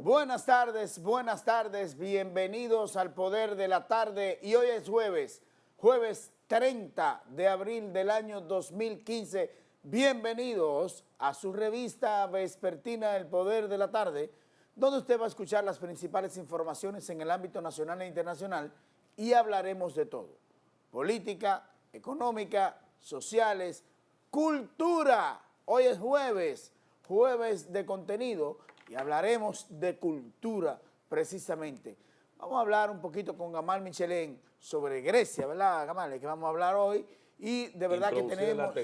buenas tardes, bienvenidos al Poder de la Tarde y hoy es jueves 30 de abril del año 2015. Bienvenidos a su revista vespertina El Poder de la Tarde, donde usted va a escuchar las principales informaciones en el ámbito nacional e internacional y hablaremos de todo: política, económica, sociales, cultura. Hoy es jueves de contenido y hablaremos de cultura precisamente. Vamos a hablar un poquito con Gamal Michelén sobre Grecia, ¿verdad, Gamal? Es que vamos a hablar hoy y de verdad que tenemos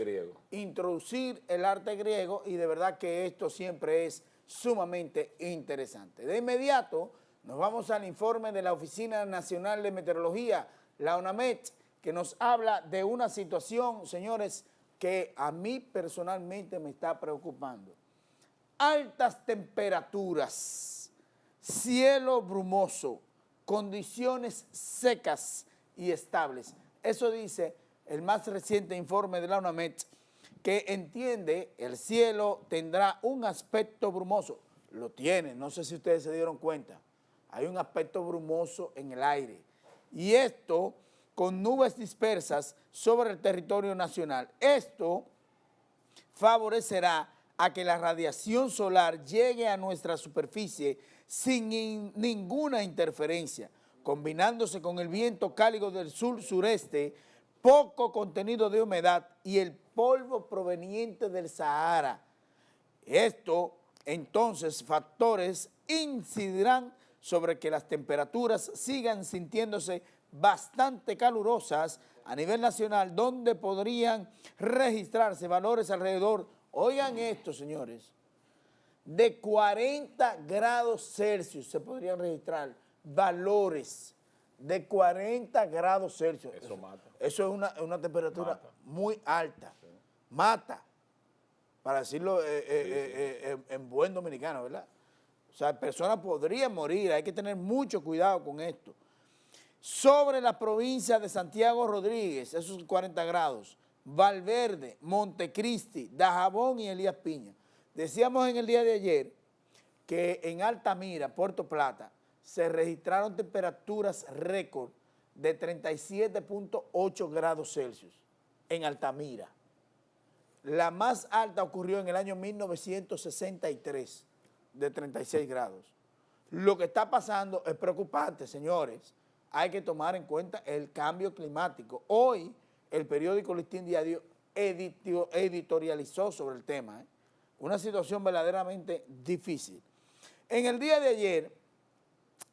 introducir el arte griego y de verdad que esto siempre es sumamente interesante. De inmediato nos vamos al informe de la Oficina Nacional de Meteorología, la ONAMET, que nos habla de una situación, señores, que a mí personalmente me está preocupando. Altas temperaturas, cielo brumoso, condiciones secas y estables. Eso dice el más reciente informe de la ONAMET, que entiende el cielo tendrá un aspecto brumoso. Lo tiene, no sé si ustedes se dieron cuenta. Hay un aspecto brumoso en el aire. Y esto con nubes dispersas sobre el territorio nacional. Esto favorecerá a que la radiación solar llegue a nuestra superficie sin ninguna interferencia, combinándose con el viento cálido del sur-sureste, poco contenido de humedad y el polvo proveniente del Sahara. Esto, entonces, factores incidirán sobre que las temperaturas sigan sintiéndose bastante calurosas a nivel nacional, donde podrían registrarse valores alrededor, oigan esto, señores, de 40 grados Celsius se podrían registrar valores de 40 grados Celsius. Eso mata. Eso es una temperatura muy alta. Sí. Mata, para decirlo en buen dominicano, ¿verdad? O sea, personas podrían morir, hay que tener mucho cuidado con esto. Sobre la provincia de Santiago Rodríguez, esos 40 grados, Valverde, Montecristi, Dajabón y Elías Piña. Decíamos en el día de ayer que en Altamira, Puerto Plata, se registraron temperaturas récord de 37.8 grados Celsius en Altamira. La más alta ocurrió en el año 1963, de 36 grados. Lo que está pasando es preocupante, señores. Hay que tomar en cuenta el cambio climático. Hoy el periódico Listín Diario editorializó sobre el tema. Una situación verdaderamente difícil. En el día de ayer,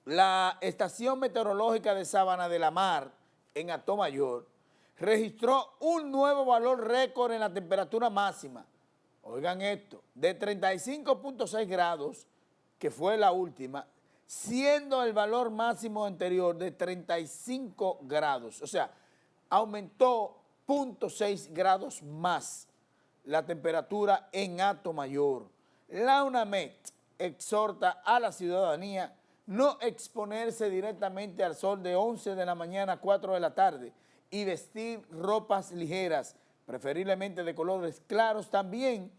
la Estación Meteorológica de Sabana de la Mar, en Atomayor, registró un nuevo valor récord en la temperatura máxima. Oigan esto, de 35.6 grados, que fue la última, siendo el valor máximo anterior de 35 grados. O sea, aumentó 0.6 grados más la temperatura en Atomayor. La UNAMET exhorta a la ciudadanía no exponerse directamente al sol de 11 de la mañana a 4 de la tarde y vestir ropas ligeras, preferiblemente de colores claros. También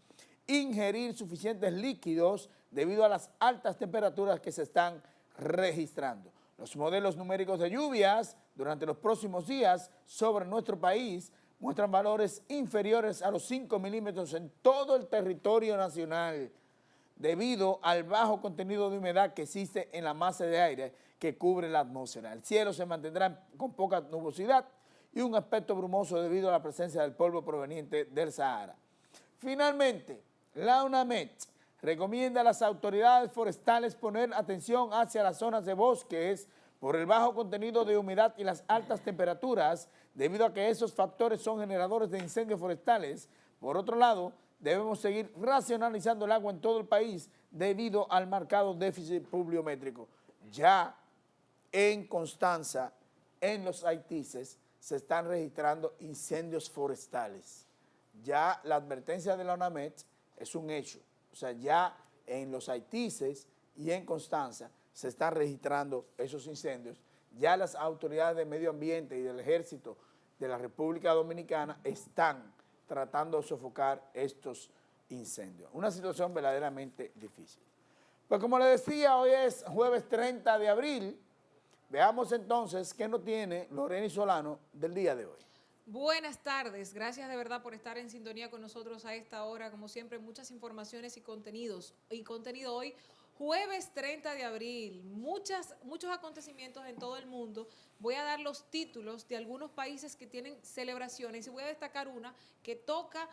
ingerir suficientes líquidos debido a las altas temperaturas que se están registrando. Los modelos numéricos de lluvias durante los próximos días sobre nuestro país muestran valores inferiores a los 5 milímetros en todo el territorio nacional, debido al bajo contenido de humedad que existe en la masa de aire que cubre la atmósfera. El cielo se mantendrá con poca nubosidad y un aspecto brumoso debido a la presencia del polvo proveniente del Sahara. Finalmente, la UNAMET recomienda a las autoridades forestales poner atención hacia las zonas de bosques por el bajo contenido de humedad y las altas temperaturas, debido a que esos factores son generadores de incendios forestales. Por otro lado, debemos seguir racionalizando el agua en todo el país debido al marcado déficit pluviométrico. Ya en Constanza, en los Haitises, se están registrando incendios forestales. Ya la advertencia de la UNAMET es un hecho. O sea, ya en los Haitises y en Constanza se están registrando esos incendios. Ya las autoridades de medio ambiente y del ejército de la República Dominicana están tratando de sofocar estos incendios. Una situación verdaderamente difícil. Pues como le decía, hoy es jueves 30 de abril. Veamos entonces qué nos tiene Lorena Solano del día de hoy. Buenas tardes, gracias de verdad por estar en sintonía con nosotros a esta hora. Como siempre, muchas informaciones y contenidos. Y contenido hoy, jueves 30 de abril, muchos acontecimientos en todo el mundo. Voy a dar los títulos de algunos países que tienen celebraciones y voy a destacar una que toca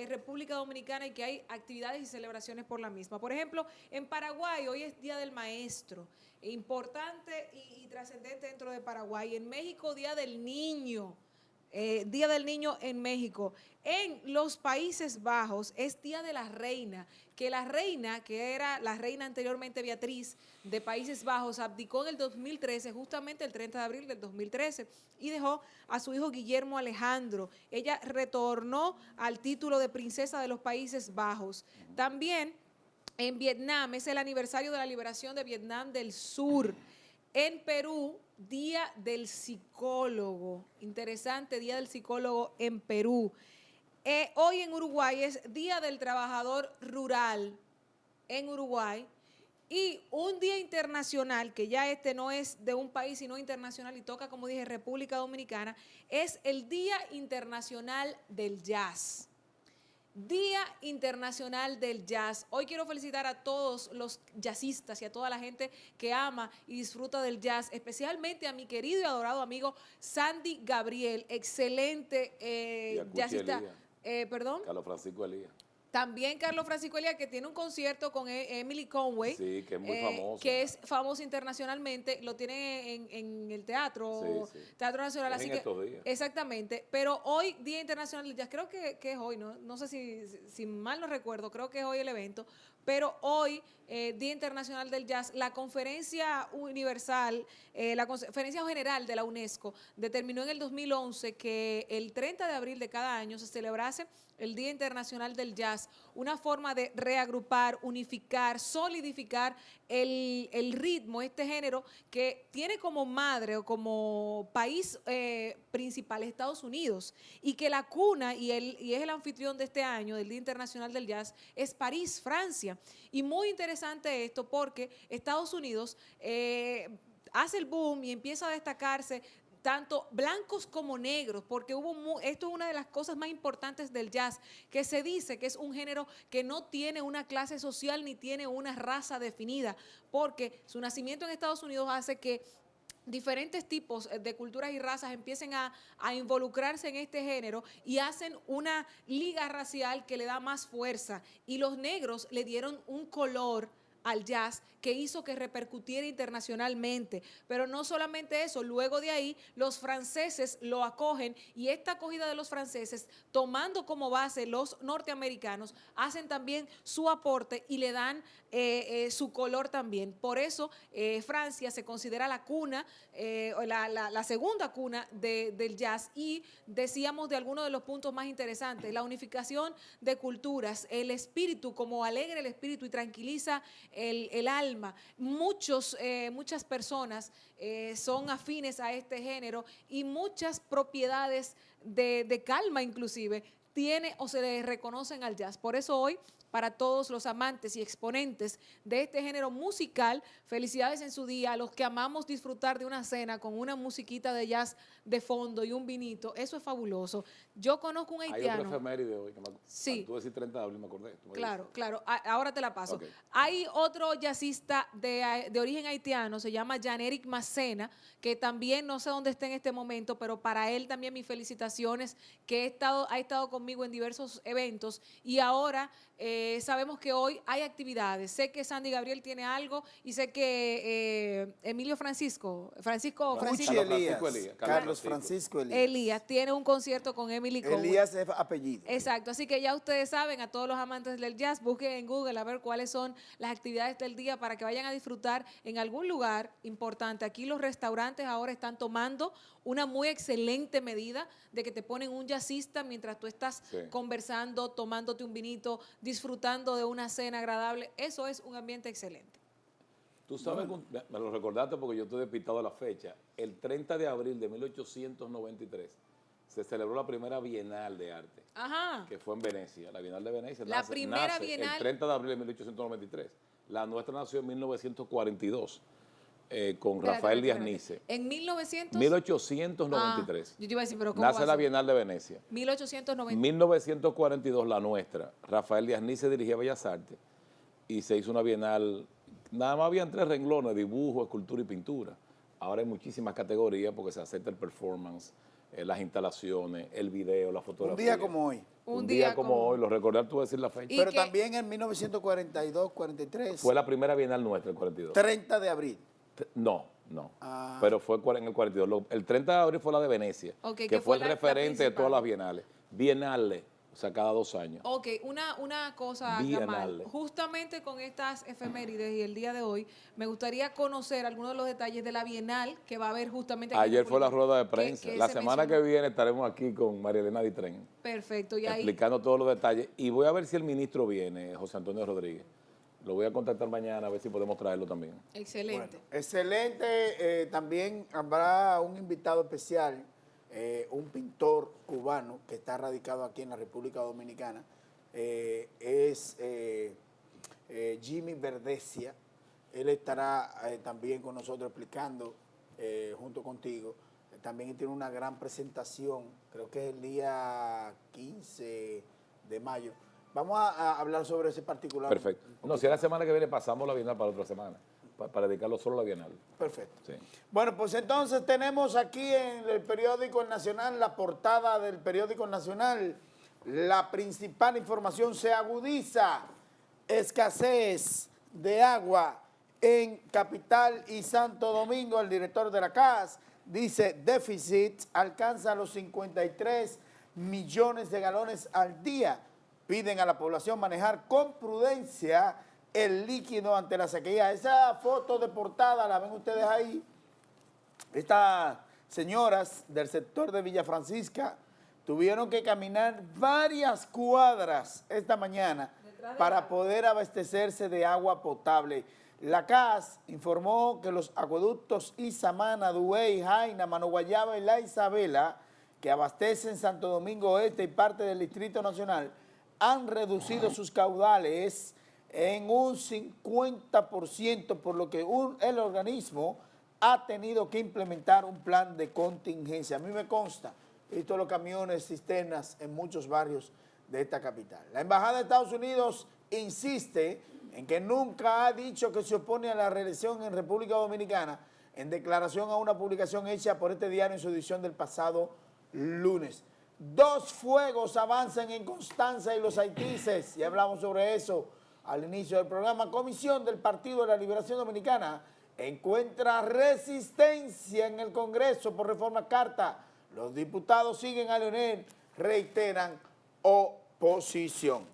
República Dominicana y que hay actividades y celebraciones por la misma. Por ejemplo, en Paraguay hoy es Día del Maestro, importante y trascendente dentro de Paraguay. En México, Día del Niño. Día del Niño en México. En los Países Bajos es Día de la Reina, que la reina, que era la reina anteriormente Beatriz de Países Bajos, abdicó en el 2013, justamente el 30 de abril del 2013, y dejó a su hijo Guillermo Alejandro. Ella retornó al título de princesa de los Países Bajos. También en Vietnam es el aniversario de la liberación de Vietnam del Sur. En Perú, Día del Psicólogo. Interesante, Día del Psicólogo en Perú. Hoy en Uruguay es Día del Trabajador Rural en Uruguay. Y un día internacional, que ya este no es de un país, sino internacional y toca, como dije, República Dominicana, es el Día Internacional del Jazz. Día Internacional del Jazz. Hoy quiero felicitar a todos los jazzistas y a toda la gente que ama y disfruta del jazz, especialmente a mi querido y adorado amigo Sandy Gabriel, excelente jazzista. ¿Perdón? Carlos Francisco Elías. También Carlos Francisco Elías, que tiene un concierto con Emily Conway. Sí, que es muy famoso. Que es famoso internacionalmente, lo tiene en el teatro, sí. Teatro Nacional. Es así en que, estos días. exactamente, pero hoy, Día Internacional del Jazz, creo que es hoy, no sé si mal no recuerdo, creo que es hoy el evento, pero hoy, Día Internacional del Jazz, la Conferencia Universal, la Conferencia General de la UNESCO, determinó en el 2011 que el 30 de abril de cada año se celebrase el Día Internacional del Jazz, una forma de reagrupar, unificar, solidificar el ritmo, este género que tiene como madre o como país principal Estados Unidos, y que la cuna y es el anfitrión de este año del Día Internacional del Jazz es París, Francia. Y muy interesante esto porque Estados Unidos hace el boom y empieza a destacarse tanto blancos como negros, porque esto es una de las cosas más importantes del jazz, que se dice que es un género que no tiene una clase social ni tiene una raza definida, porque su nacimiento en Estados Unidos hace que diferentes tipos de culturas y razas empiecen a involucrarse en este género y hacen una liga racial que le da más fuerza, y los negros le dieron un color al jazz que hizo que repercutiera internacionalmente. Pero no solamente eso, luego de ahí los franceses lo acogen, y esta acogida de los franceses, tomando como base los norteamericanos, hacen también su aporte y le dan su color también. Por eso Francia se considera la cuna, la segunda cuna del jazz, y decíamos de algunos de los puntos más interesantes, la unificación de culturas, el espíritu, como alegra el espíritu y tranquiliza el alma. Muchas personas son afines a este género, y muchas propiedades de calma inclusive tiene o se le reconocen al jazz. Por eso hoy, para todos los amantes y exponentes de este género musical, felicidades en su día. A los que amamos disfrutar de una cena con una musiquita de jazz de fondo y un vinito, eso es fabuloso. Yo conozco un haitiano. Hay otra efeméride hoy, que sí. Tú decís 30 de abril, me acordé. Claro, ahora te la paso. Okay. Hay otro jazzista de origen haitiano, se llama Jean-Éric Masséna, que también no sé dónde está en este momento, pero para él también mis felicitaciones, que ha estado conmigo en diversos eventos, y ahora sabemos que hoy hay actividades. Sé que Sandy Gabriel tiene algo, y sé que Carlos Francisco Elías tiene un concierto con Emily Conway. Elías es apellido. Exacto, así que ya ustedes saben, a todos los amantes del jazz, busquen en Google a ver cuáles son las actividades del día para que vayan a disfrutar en algún lugar importante. Aquí los restaurantes ahora están tomando una muy excelente medida de que te ponen un jazzista mientras tú estás conversando, tomándote un vinito, disfrutando de una cena agradable. Eso es un ambiente excelente. Tú sabes, me lo recordaste porque yo estoy despistado a la fecha. El 30 de abril de 1893 se celebró la primera Bienal de Arte, que fue en Venecia, la Bienal de Venecia. La primera Bienal. El 30 de abril de 1893. La nuestra nació en 1942 con Espérate, Rafael Díaz espérate. Nice. En 1900. 1893. Yo te iba a decir, pero ¿cómo Nace va a la ser? Bienal de Venecia. 1890. 1942 la nuestra. Rafael Díaz Nice dirigía Bellas Artes y se hizo una bienal. Nada más habían 3 renglones: dibujo, escultura y pintura. Ahora hay muchísimas categorías porque se acepta el performance, las instalaciones, el video, la fotografía. Un día como hoy. Un día como hoy, lo recordar tú decir la fecha. Y Pero que- también en 1942, 43, Fue la primera bienal nuestra, el 42. 30 de abril. No. Ah. Pero fue en el 42. El 30 de abril fue la de Venecia, Ok, que que fue fue el la referente de todas principal. las bienales. Bienales, o sea, cada 2 años. Ok, una cosa, Bienal. Gamal. Justamente con estas efemérides y el día de hoy, me gustaría conocer algunos de los detalles de la Bienal que va a haber justamente aquí en Ayer fue la República- rueda de que- prensa. que La se semana mencionó. que viene estaremos aquí con María Elena Ditren, Perfecto, y ahí explicando todos los detalles. Y voy a ver si el ministro viene, José Antonio Rodríguez. Lo voy a contactar mañana a ver si podemos traerlo también. excelente. Bueno, excelente. También habrá un invitado especial, un pintor cubano que está radicado aquí en la República Dominicana. Es Jimmy Verdesia. Él estará también con nosotros explicando junto contigo. También tiene una gran presentación, creo que es el día 15 de mayo. Vamos a hablar sobre ese particular. Perfecto. No, si es la semana que viene pasamos la Bienal para otra semana, para dedicarlo solo a la Bienal. Perfecto. Sí. Bueno, pues entonces tenemos aquí en el periódico El Nacional, la portada del periódico El Nacional. La principal información: se agudiza escasez de agua en Capital y Santo Domingo. El director de la CAS dice: déficit alcanza los 53 millones de galones al día. Piden a la población manejar con prudencia el líquido ante la sequía. Esa foto de portada, la ven ustedes ahí. Estas señoras del sector de Villa Francisca tuvieron que caminar varias cuadras esta mañana para poder abastecerse de agua potable. La CAS informó que los acueductos Isamana, Duey, Jaina, Mano Guayaba y La Isabela, que abastecen Santo Domingo Este y parte del Distrito Nacional, han reducido sus caudales en un 50%, por lo que el organismo ha tenido que implementar un plan de contingencia. A mí me consta, he visto los camiones, cisternas en muchos barrios de esta capital. La Embajada de Estados Unidos insiste en que nunca ha dicho que se opone a la reelección en República Dominicana, en declaración a una publicación hecha por este diario en su edición del pasado lunes. 2 fuegos avanzan en Constanza y los Haitises, y hablamos sobre eso al inicio del programa. Comisión del Partido de la Liberación Dominicana encuentra resistencia en el Congreso por reforma carta. Los diputados siguen a Leonel, reiteran oposición.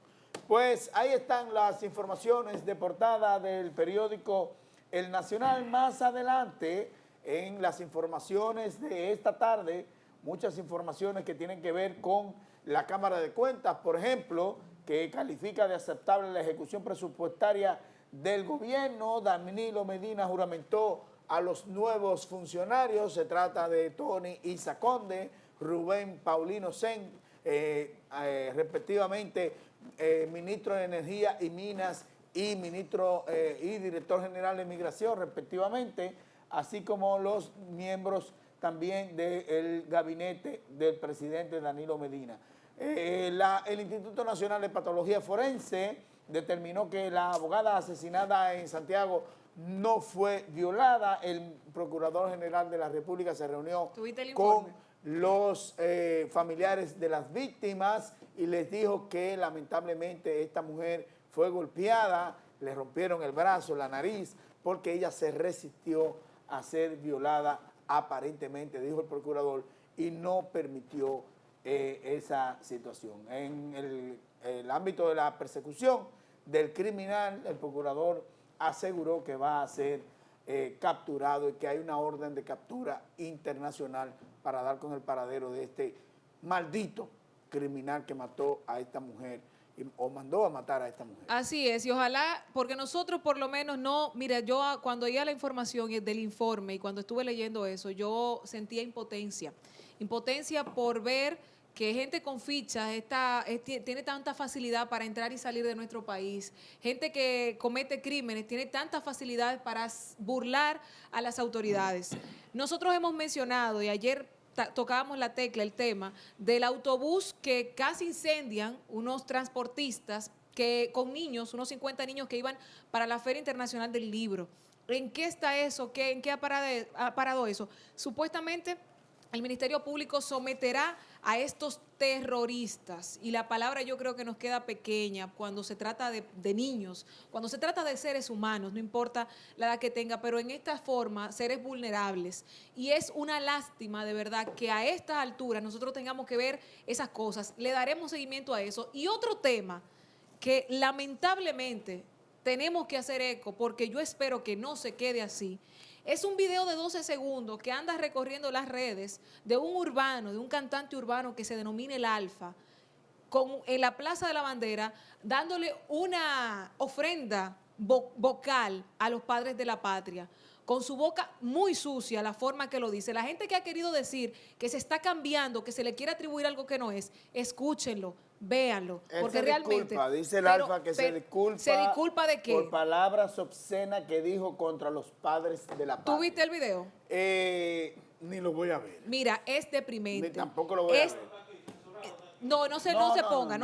Pues ahí están las informaciones de portada del periódico El Nacional. Más adelante, en las informaciones de esta tarde, muchas informaciones que tienen que ver con la Cámara de Cuentas, por ejemplo, que califica de aceptable la ejecución presupuestaria del gobierno. Danilo Medina juramentó a los nuevos funcionarios. Se trata de Tony Isa Conde, Rubén Paulino Sen, respectivamente ministro de Energía y Minas y ministro y director general de Migración, respectivamente, así como los miembros también del gabinete del presidente Danilo Medina. El Instituto Nacional de Patología Forense determinó que la abogada asesinada en Santiago no fue violada. El Procurador General de la República se reunió ¿Tuviste el con informe? los familiares de las víctimas y les dijo que lamentablemente esta mujer fue golpeada, le rompieron el brazo, la nariz, porque ella se resistió a ser violada aparentemente, dijo el procurador, y no permitió esa situación. En el ámbito de la persecución del criminal, el procurador aseguró que va a ser capturado y que hay una orden de captura internacional para dar con el paradero de este maldito criminal que mató a esta mujer o mandó a matar a esta mujer. Así es, y ojalá, porque nosotros por lo menos no, mira, yo cuando oía la información del informe y cuando estuve leyendo eso, yo sentía impotencia por ver que gente con fichas tiene tanta facilidad para entrar y salir de nuestro país, gente que comete crímenes tiene tantas facilidades para burlar a las autoridades. Nosotros hemos mencionado, y ayer tocábamos la tecla, el tema del autobús que casi incendian unos transportistas con niños, unos 50 niños que iban para la Feria Internacional del Libro. ¿En qué está eso? ¿En qué ha parado eso? Supuestamente el Ministerio Público someterá a estos terroristas, y la palabra yo creo que nos queda pequeña cuando se trata de niños, cuando se trata de seres humanos, no importa la edad que tenga, pero en esta forma, seres vulnerables. Y es una lástima de verdad que a estas alturas nosotros tengamos que ver esas cosas. Le daremos seguimiento a eso. Y otro tema que lamentablemente tenemos que hacer eco, porque yo espero que no se quede así, es un video de 12 segundos que anda recorriendo las redes de un urbano, de un cantante urbano que se denomina El Alfa, en la Plaza de la Bandera, dándole una ofrenda vocal a los padres de la patria, con su boca muy sucia, la forma que lo dice. La gente que ha querido decir que se está cambiando, que se le quiere atribuir algo que no es, escúchenlo, véanlo, porque realmente... Dice el Alfa que se disculpa. ¿Se disculpa de qué? Por palabras obscenas que dijo contra los padres de la patria. ¿Tú viste el video? Ni lo voy a ver. Mira, es deprimente. Ni tampoco lo voy a ver. No se ponga.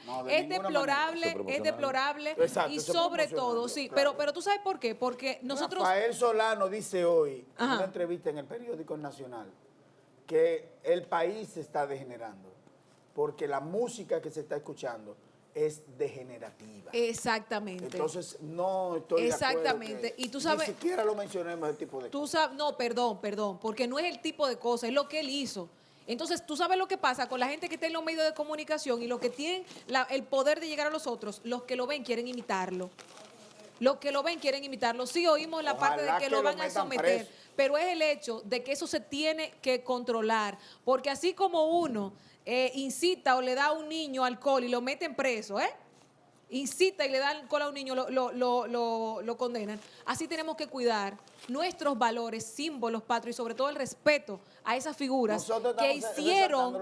No, de es deplorable Exacto, y eso sobre promocionarlo, todo, sí, claro. pero tú sabes por qué, porque nosotros... Rafael Solano dice hoy, en Ajá. una entrevista en el periódico Nacional, que el país se está degenerando, porque la música que se está escuchando es degenerativa. Exactamente. Entonces, no estoy de acuerdo. Exactamente. Y tú sabes... Ni siquiera lo mencionemos, ese tipo de cosas. No, perdón, porque no es el tipo de cosa, es lo que él hizo. Entonces, tú sabes lo que pasa con la gente que está en los medios de comunicación y los que tienen el poder de llegar a los otros, los que lo ven quieren imitarlo. Los que lo ven quieren imitarlo. Sí, oímos la parte de que lo van a someter, pero es el hecho de que eso se tiene que controlar, porque así como uno incita o le da a un niño alcohol y lo meten preso, incita y le da alcohol a un niño, lo condenan. Así tenemos que cuidar nuestros valores, símbolos patrios y sobre todo el respeto a esas figuras que hicieron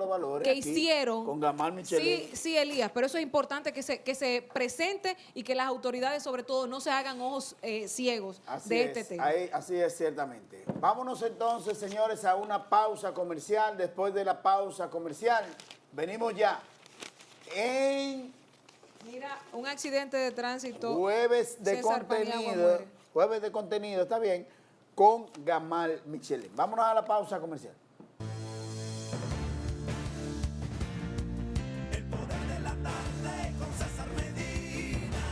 con Gamal Michelén. Sí, Elías, pero eso es importante que se presente y que las autoridades sobre todo no se hagan ojos ciegos de este tema. Así es, ciertamente. Vámonos entonces, señores, a una pausa comercial. Después de la pausa comercial, venimos ya Mira, un accidente de tránsito. Jueves de contenido, está bien, con Gamal Michelén. Vámonos a la pausa comercial. El poder de la tarde con César Medina.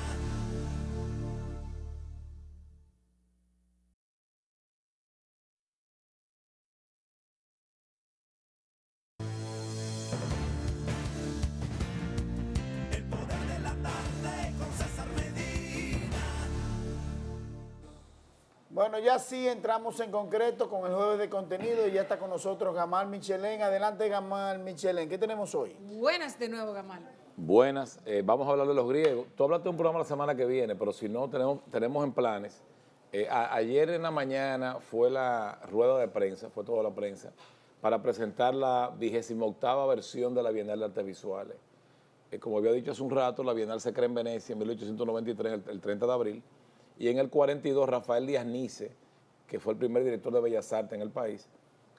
El poder de la tarde con César Medina. Bueno, ya sí entramos en concreto con el jueves de contenido y ya está con nosotros Gamal Michelén. Adelante, Gamal Michelén. ¿Qué tenemos hoy? Buenas de nuevo, Gamal. Buenas, vamos a hablar de los griegos. Tú hablaste de un programa la semana que viene, pero si no, tenemos en planes. Ayer en la mañana fue la rueda de prensa, fue toda la prensa, para presentar la 28ª versión de la Bienal de Artes Visuales. Como había dicho hace un rato, la Bienal se crea en Venecia en 1893, el 30 de abril, y en el 42 Rafael Díaz Nice, que fue el primer director de Bellas Artes en el país,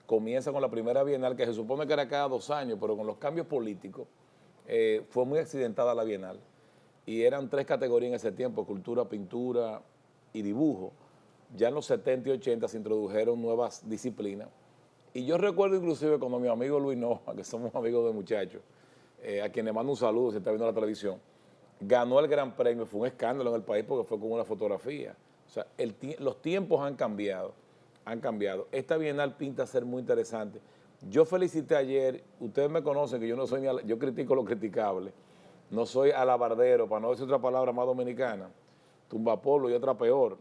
comienza con la primera Bienal, que se supone que era cada 2 años, pero con los cambios políticos fue muy accidentada la Bienal. Y eran 3 categorías en ese tiempo, cultura, pintura y dibujo. Ya en los 70 y 80 se introdujeron nuevas disciplinas. Y yo recuerdo inclusive cuando mi amigo Luis Noja, que somos amigos de muchachos, a quien le mando un saludo si está viendo la televisión, ganó el Gran Premio. Fue un escándalo en el país porque fue con una fotografía. O sea, los tiempos han cambiado. Esta Bienal pinta ser muy interesante. Yo felicité ayer, ustedes me conocen que yo no soy yo critico lo criticable. No soy alabardero, para no decir otra palabra más dominicana, tumbapolo y otra peor.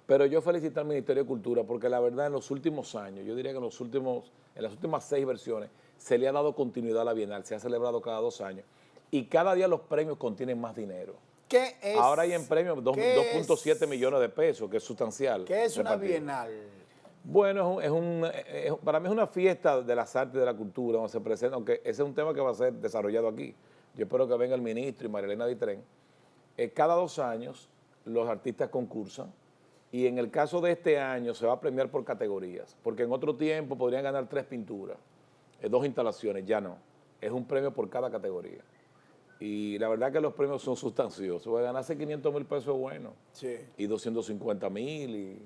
Pero yo felicité al Ministerio de Cultura porque la verdad en los últimos años, yo diría que en las últimas 6 versiones, se le ha dado continuidad a la Bienal, se ha celebrado cada 2 años. Y cada día los premios contienen más dinero. ¿Qué es? Ahora hay en premios 2.7 millones de pesos, que es sustancial. ¿Qué es una repartido. Bienal? Bueno, para mí es una fiesta de las artes y de la cultura, donde se presenta, aunque ese es un tema que va a ser desarrollado aquí. Yo espero que venga el ministro y Marilena Ditren. Cada 2 años los artistas concursan y en el caso de este año se va a premiar por categorías, porque en otro tiempo podrían ganar 3 pinturas, 2 instalaciones, ya no. Es un premio por cada categoría. Y la verdad que los premios son sustanciosos. Ganarse 500,000 pesos es bueno. Sí. Y 250,000 y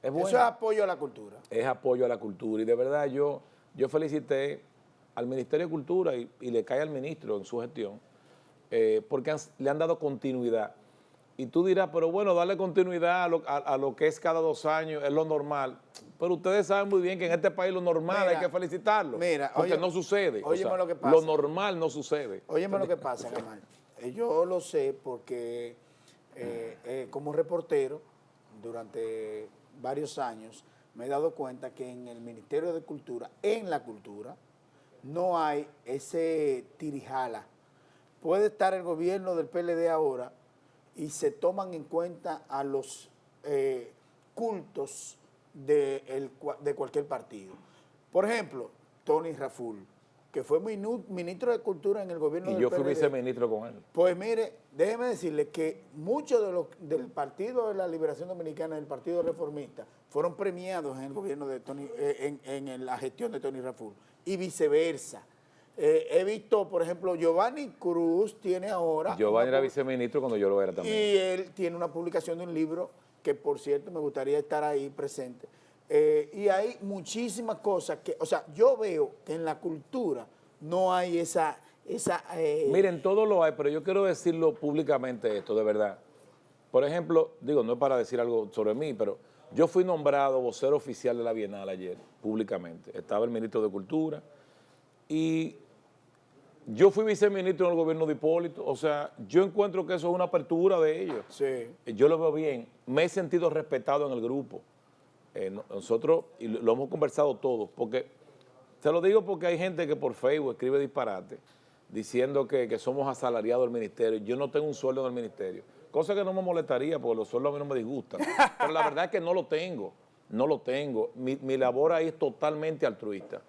es bueno. Eso es apoyo a la cultura. Es apoyo a la cultura. Y de verdad yo felicité al Ministerio de Cultura y le cae al ministro en su gestión, porque le han dado continuidad. Y tú dirás, pero bueno, darle continuidad a lo que es cada 2 años es lo normal. Pero ustedes saben muy bien que en este país lo normal hay que felicitarlo. Mira, porque oye, no sucede. óyeme lo que pasa. Lo normal no sucede. Óyeme lo que pasa, Gamal. Yo lo sé porque como reportero durante varios años me he dado cuenta que en el Ministerio de Cultura, en la cultura, no hay ese tirijala. Puede estar el gobierno del PLD ahora y se toman en cuenta a los cultos de cualquier partido. Por ejemplo, Tony Raful, que fue ministro de Cultura en el gobierno Y del yo fui PLD. viceministro con él. Pues mire, déjeme decirle que muchos del Partido de la Liberación Dominicana, del Partido Reformista, fueron premiados en el gobierno de Tony, en la gestión de Tony Raful, y viceversa. He visto, por ejemplo, Giovanni Cruz tiene ahora... Giovanni era viceministro cuando yo lo era también. Y él tiene una publicación de un libro que, por cierto, me gustaría estar ahí presente. Y hay muchísimas cosas que... O sea, yo veo que en la cultura no hay esa Miren, todo lo hay, pero yo quiero decirlo públicamente esto, de verdad. Por ejemplo, digo, no es para decir algo sobre mí, pero yo fui nombrado vocero oficial de la Bienal ayer, públicamente. Estaba el ministro de Cultura y yo fui viceministro en el gobierno de Hipólito. O sea, yo encuentro que eso es una apertura de ellos. Sí. Yo lo veo bien. Me he sentido respetado en el grupo. Nosotros, y lo hemos conversado todos, porque, te lo digo porque hay gente que por Facebook escribe disparate, diciendo que somos asalariados del ministerio. Yo no tengo un sueldo en el ministerio, cosa que no me molestaría porque los sueldos a mí no me disgustan, pero la verdad es que no lo tengo, mi labor ahí es totalmente altruista.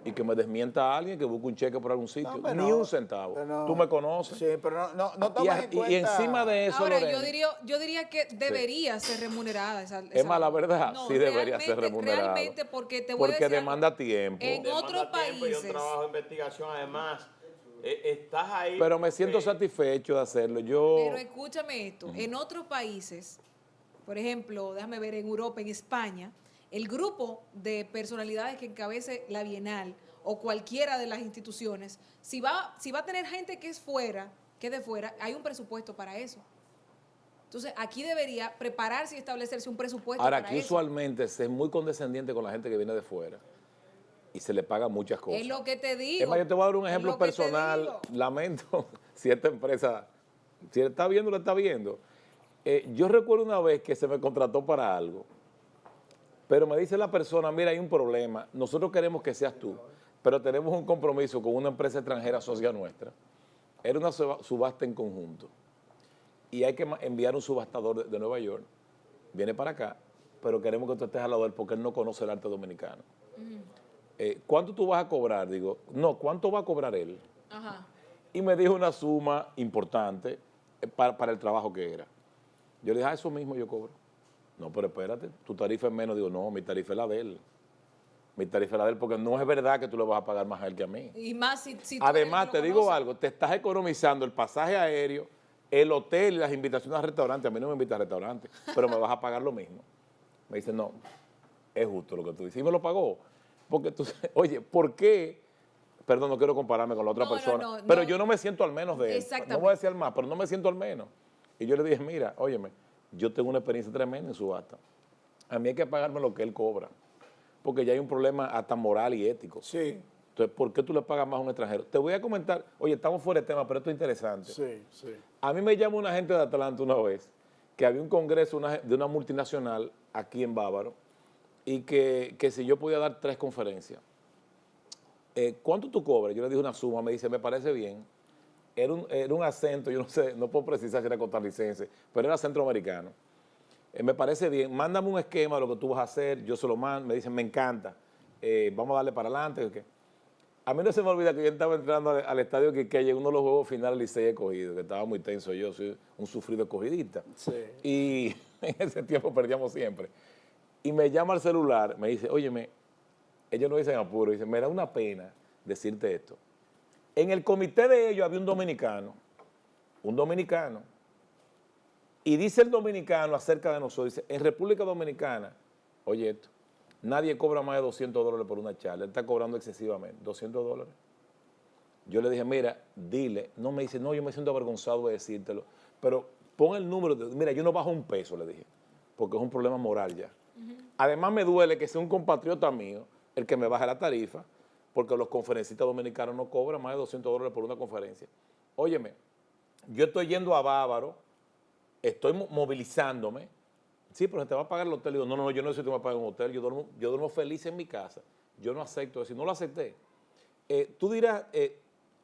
Y que me desmienta a alguien que busque un cheque por algún sitio, No, pero ni no, un centavo. pero no. Tú me conoces. Sí, pero no tomas en cuenta... Y encima de eso, Ahora, Lorena, yo diría que debería ser remunerada esa es más, la verdad, no, sí debería ser remunerada. Realmente, porque te voy a porque decir demanda algo. tiempo. En otros Demanda tiempo y países... un trabajo de investigación, además, estás ahí. Pero me siento porque- satisfecho de hacerlo. Yo, Pero escúchame esto, en otros países, por ejemplo, déjame ver, en Europa, en España, el grupo de personalidades que encabece la Bienal o cualquiera de las instituciones, si va a tener gente que es de fuera, hay un presupuesto para eso. Entonces, aquí debería prepararse y establecerse un presupuesto ahora, para aquí eso. usualmente se es muy condescendiente con la gente que viene de fuera y se le paga muchas cosas. Es lo que te digo. Es más, yo te voy a dar un es ejemplo lo que te personal. digo. Lamento si esta empresa, si está viendo, lo está viendo. Yo recuerdo una vez que se me contrató para algo, pero me dice la persona, mira, hay un problema, nosotros queremos que seas tú, pero tenemos un compromiso con una empresa extranjera socia nuestra. Era una subasta en conjunto y hay que enviar un subastador de Nueva York, viene para acá, pero queremos que tú estés al lado de él porque él no conoce el arte dominicano. ¿Cuánto tú vas a cobrar? Digo, no, ¿cuánto va a cobrar él? Ajá. Y me dijo una suma importante para el trabajo que era. Yo le dije, eso mismo yo cobro. No, pero espérate, tu tarifa es menos. Digo, no, mi tarifa es la de él. Mi tarifa es la de él porque no es verdad que tú le vas a pagar más a él que a mí. Y más si tú Además, eres te que lo digo conoces. algo, te estás economizando el pasaje aéreo, el hotel y las invitaciones al restaurante. A mí no me invitas al restaurante, pero me vas a pagar lo mismo. Me dice, no, es justo lo que tú dices. Y me lo pagó. Porque tú, oye, ¿por qué? Perdón, no quiero compararme con la otra No, no, persona, no, pero no. yo no me siento al menos de él. Exactamente. No voy a decir al más, pero no me siento al menos. Y yo le dije, mira, óyeme, yo tengo una experiencia tremenda en subasta. A mí hay que pagarme lo que él cobra, porque ya hay un problema hasta moral y ético. Sí, Entonces, ¿por qué tú le pagas más a un extranjero? Te voy a comentar, oye, estamos fuera de tema, pero esto es interesante. sí, sí. A mí me llamó una gente de Atlanta una vez, que había un congreso de una multinacional aquí en Bávaro, y que si yo podía dar 3 conferencias. ¿Cuánto tú cobras? Yo le dije una suma, me dice, me parece bien. Era un acento, yo no sé, no puedo precisar si era costarricense, pero era centroamericano. Me parece bien. Mándame un esquema de lo que tú vas a hacer, yo se lo mando, me dicen, me encanta, vamos a darle para adelante. ¿Okay? A mí no se me olvida que yo estaba entrando al estadio Quiqueya en uno de los juegos finales Licey Escogido, que estaba muy tenso. Yo soy un sufrido escogidista. Sí. Y en ese tiempo perdíamos siempre. Y me llama al celular, me dice, óyeme, ellos no dicen apuro, dicen, me da una pena decirte esto. En el comité de ellos había un dominicano, y dice el dominicano acerca de nosotros, dice, en República Dominicana, oye esto, nadie cobra más de $200 por una charla, él está cobrando excesivamente, $200. Yo le dije, mira, dile, no me dice, no, yo me siento avergonzado de decírtelo, pero pon el número, mira, yo no bajo un peso, le dije, porque es un problema moral ya. Además me duele que sea un compatriota mío el que me baje la tarifa, porque los conferencistas dominicanos no cobran más de $200 por una conferencia. Óyeme, yo estoy yendo a Bávaro, estoy movilizándome, sí, pero se te va a pagar el hotel. Digo, no, yo no necesito que me paguen un hotel, yo duermo feliz en mi casa, yo no acepto eso, no lo acepté. Tú dirás,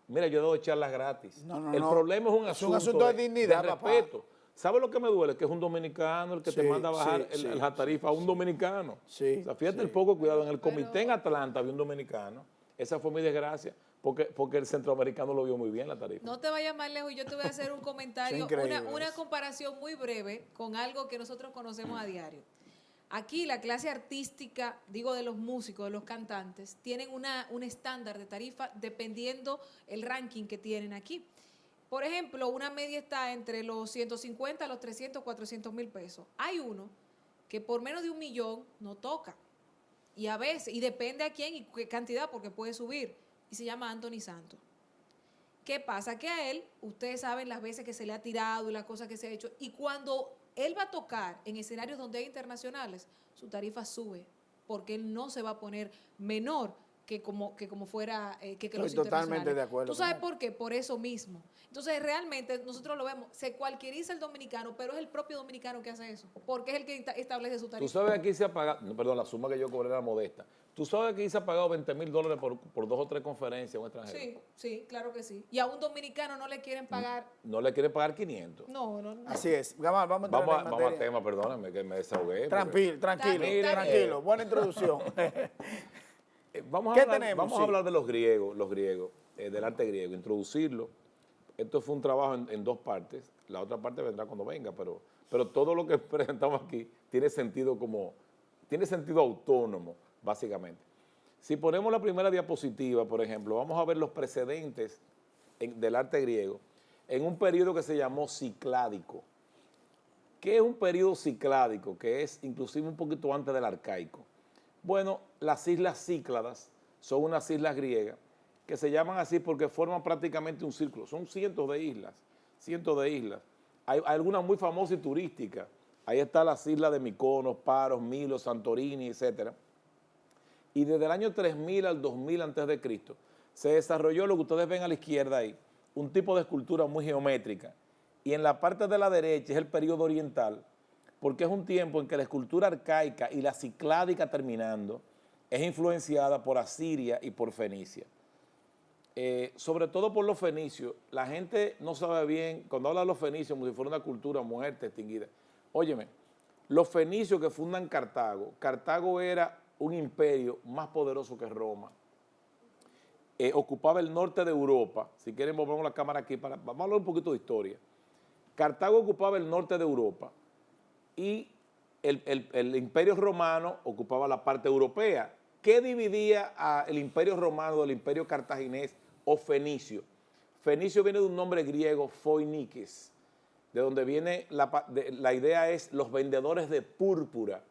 mira, yo he dado charlas gratis. El problema es un asunto de dignidad, de respeto. ¿Sabes lo que me duele? Que es un dominicano el que te manda a bajar la tarifa, un dominicano. Sí, o sea, fíjate el poco cuidado. En el comité en Atlanta había un dominicano. Esa fue mi desgracia, porque el centroamericano lo vio muy bien la tarifa. No te vayas más lejos, yo te voy a hacer un comentario, una comparación muy breve con algo que nosotros conocemos a diario. Aquí la clase artística, digo de los músicos, de los cantantes, tienen un estándar de tarifa dependiendo el ranking que tienen aquí. Por ejemplo, una media está entre los 150, los 300, 400 mil pesos. Hay uno que por menos de 1 millón no toca. Y a veces, y depende a quién y qué cantidad, porque puede subir. Y se llama Anthony Santos. ¿Qué pasa? Que a él, ustedes saben las veces que se le ha tirado y las cosas que se ha hecho. Y cuando él va a tocar en escenarios donde hay internacionales, su tarifa sube, porque él no se va a poner menor que como fuera que los Estoy totalmente internacionales. de acuerdo. ¿Tú sabes por qué? Por eso mismo. Entonces, realmente, nosotros lo vemos, se cualquieriza el dominicano, pero es el propio dominicano que hace eso, porque es el que establece su tarifa. Tú sabes que aquí se ha pagado, no, perdón, la suma que yo cobré era modesta. Tú sabes que aquí se ha pagado $20,000 por 2 o 3 conferencias a un extranjero. Sí, claro que sí. Y a un dominicano no le quieren pagar. No le quieren pagar 500. No. Así es. Gamal, vamos a entrar en Vamos al tema, perdóname, que me desahogué. Tranquilo. Buena introducción. Vamos a hablar de los griegos, del arte griego, introducirlo. Esto fue un trabajo en 2 partes. La otra parte vendrá cuando venga, pero todo lo que presentamos aquí tiene sentido autónomo, básicamente. Si ponemos la primera diapositiva, por ejemplo, vamos a ver los precedentes del arte griego en un periodo que se llamó cicládico. ¿Qué es un periodo cicládico? Que es inclusive un poquito antes del arcaico. Bueno, las islas Cícladas son unas islas griegas que se llaman así porque forman prácticamente un círculo. Son cientos de islas. Hay algunas muy famosas y turísticas. Ahí están las islas de Mykonos, Paros, Milos, Santorini, etc. Y desde el año 3000 al 2000 a.C. se desarrolló lo que ustedes ven a la izquierda ahí, un tipo de escultura muy geométrica. Y en la parte de la derecha es el periodo oriental, porque es un tiempo en que la escultura arcaica y la cicládica terminando es influenciada por Asiria y por Fenicia. Sobre todo por los fenicios. La gente no sabe bien, cuando habla de los fenicios, como si fuera una cultura muerta, extinguida. Óyeme, los fenicios que fundan Cartago era un imperio más poderoso que Roma. Ocupaba el norte de Europa. Si quieren, volvemos la cámara aquí, vamos a hablar un poquito de historia. Cartago ocupaba el norte de Europa y el imperio romano ocupaba la parte europea. ¿Qué dividía el imperio romano del imperio cartaginés o fenicio? Fenicio viene de un nombre griego, foinikes, de donde viene la idea es los vendedores de púrpura,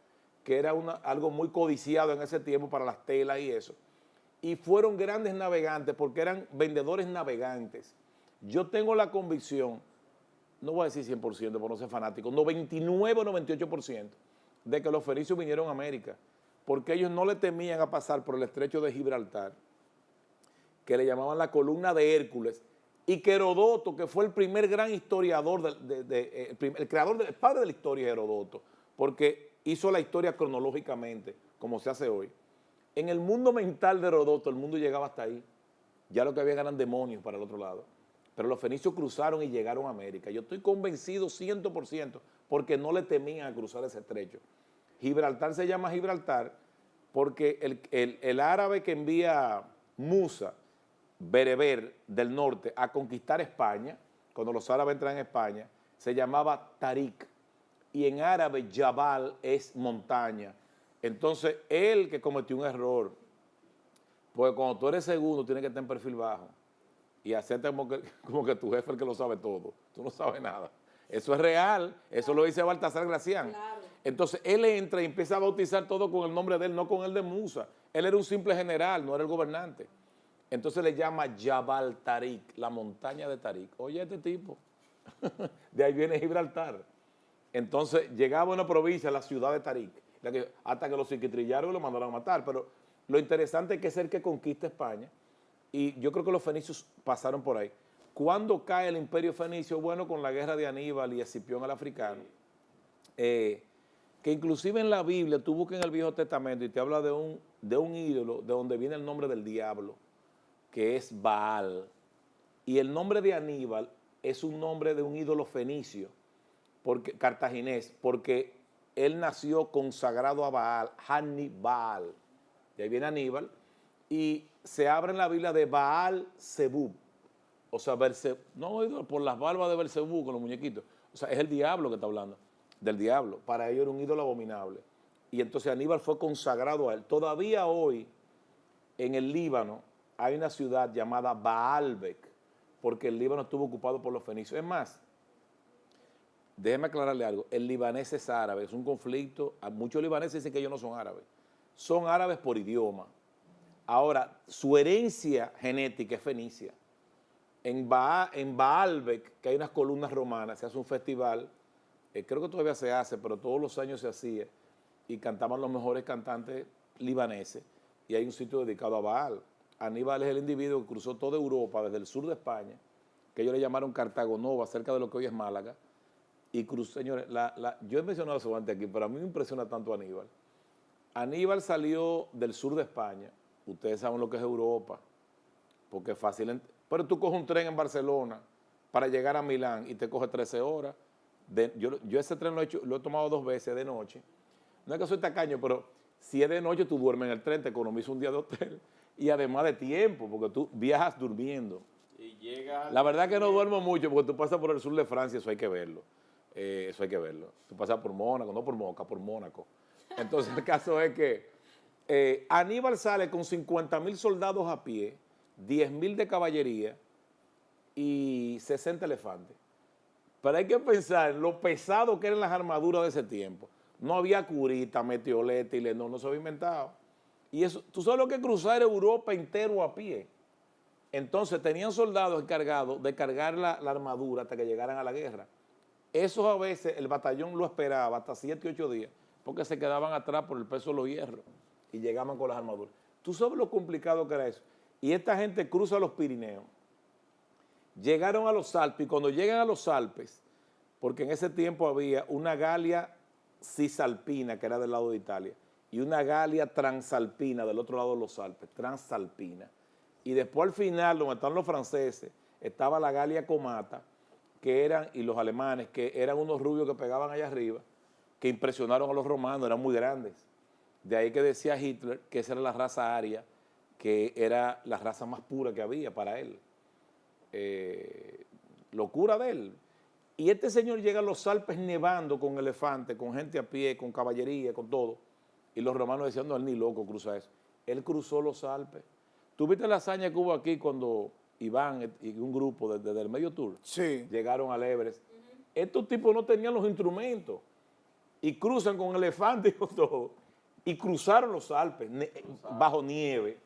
que era algo muy codiciado en ese tiempo para las telas y eso. Y fueron grandes navegantes porque eran vendedores navegantes. Yo tengo la convicción, no voy a decir 100% por no ser fanático, 99 o 98% de que los fenicios vinieron a América, porque ellos no le temían a pasar por el estrecho de Gibraltar, que le llamaban la columna de Hércules, y que Herodoto, que fue el primer gran historiador, el padre de la historia, Herodoto, porque hizo la historia cronológicamente, como se hace hoy. En el mundo mental de Herodoto, el mundo llegaba hasta ahí. Ya lo que había eran demonios para el otro lado. Pero los fenicios cruzaron y llegaron a América. Yo estoy convencido 100%, porque no le temían a cruzar ese estrecho. Gibraltar se llama Gibraltar porque el árabe que envía Musa, bereber del norte, a conquistar España, cuando los árabes entran en España, se llamaba Tarik, y en árabe Jabal es montaña. Entonces, él que cometió un error, porque cuando tú eres segundo tienes que estar en perfil bajo y hacerte como que tu jefe es el que lo sabe todo, tú no sabes nada. Eso es real, eso lo dice Baltasar Gracián. Claro. Entonces, él entra y empieza a bautizar todo con el nombre de él, no con el de Musa. Él era un simple general, no era el gobernante. Entonces le llama Jabal Tarik, la montaña de Tarik. Oye, este tipo, de ahí viene Gibraltar. Entonces llegaba a una provincia, la ciudad de Tarik, hasta que lo psiquitrillaron y lo mandaron a matar. Pero lo interesante es que es el que conquista España, y yo creo que los fenicios pasaron por ahí. ¿Cuándo cae el imperio fenicio? Bueno, con la guerra de Aníbal y Escipión el africano, que inclusive en la Biblia, tú buscas en el Viejo Testamento y te habla de un ídolo de donde viene el nombre del diablo, que es Baal. Y el nombre de Aníbal es un nombre de un ídolo fenicio, cartaginés, porque él nació consagrado a Baal, Hannibal. De ahí viene Aníbal. Y se abre en la Biblia de Baal Zebub. O sea, no por las barbas de Beelzebub con los muñequitos. O sea, es el diablo que está hablando, del diablo. Para ellos era un ídolo abominable. Y entonces Aníbal fue consagrado a él. Todavía hoy, en el Líbano, hay una ciudad llamada Baalbek, porque el Líbano estuvo ocupado por los fenicios. Es más, déjeme aclararle algo, el libanés es árabe, es un conflicto, muchos libaneses dicen que ellos no son árabes, son árabes por idioma. Ahora, su herencia genética es fenicia. En Baalbek, que hay unas columnas romanas, se hace un festival, creo que todavía se hace, pero todos los años se hacía, y cantaban los mejores cantantes libaneses, y hay un sitio dedicado a Baal. Aníbal es el individuo que cruzó toda Europa, desde el sur de España, que ellos le llamaron Cartago Nova, cerca de lo que hoy es Málaga, y cruzó, señores, yo he mencionado eso antes aquí, pero a mí me impresiona tanto Aníbal. Aníbal salió del sur de España, ustedes saben lo que es Europa, porque es fácil, pero tú coges un tren en Barcelona para llegar a Milán y te coge 13 horas. Yo ese tren lo he tomado 2 veces de noche. No es que soy tacaño, pero si es de noche tú duermes en el tren, te economizas un día de hotel y además de tiempo, porque tú viajas durmiendo. Y llega. La verdad que no duermo mucho porque tú pasas por el sur de Francia, eso hay que verlo. Eso hay que verlo. Tú pasas por Mónaco, no por Moca, por Mónaco. Entonces el caso es que Aníbal sale con 50.000 soldados a pie, 10.000 de caballería y 60 elefantes. Pero hay que pensar en lo pesado que eran las armaduras de ese tiempo. No había curita, meteoleta y no se había inventado. Y eso, tú sabes lo que es cruzar Europa entero a pie. Entonces tenían soldados encargados de cargar la armadura hasta que llegaran a la guerra. Esos a veces el batallón lo esperaba hasta 7 u 8 días porque se quedaban atrás por el peso de los hierros y llegaban con las armaduras. Tú sabes lo complicado que era eso. Y esta gente cruza los Pirineos. Llegaron a los Alpes y cuando llegan a los Alpes, porque en ese tiempo había una Galia cisalpina que era del lado de Italia y una Galia transalpina del otro lado de los Alpes, transalpina. Y después al final, donde están los franceses, estaba la Galia Comata, y los alemanes, que eran unos rubios que pegaban allá arriba, que impresionaron a los romanos, eran muy grandes. De ahí que decía Hitler que esa era la raza aria, que era la raza más pura que había para él. Locura de él. Y este señor llega a los Alpes nevando con elefantes, con gente a pie, con caballería, con todo. Y los romanos decían, no, él ni loco cruza eso. Él cruzó los Alpes. ¿Tú viste la hazaña que hubo aquí cuando Iván y un grupo desde el Medio Tour llegaron al Everest? Estos tipos no tenían los instrumentos y cruzan con elefantes y con todo. Y cruzaron los Alpes bajo nieve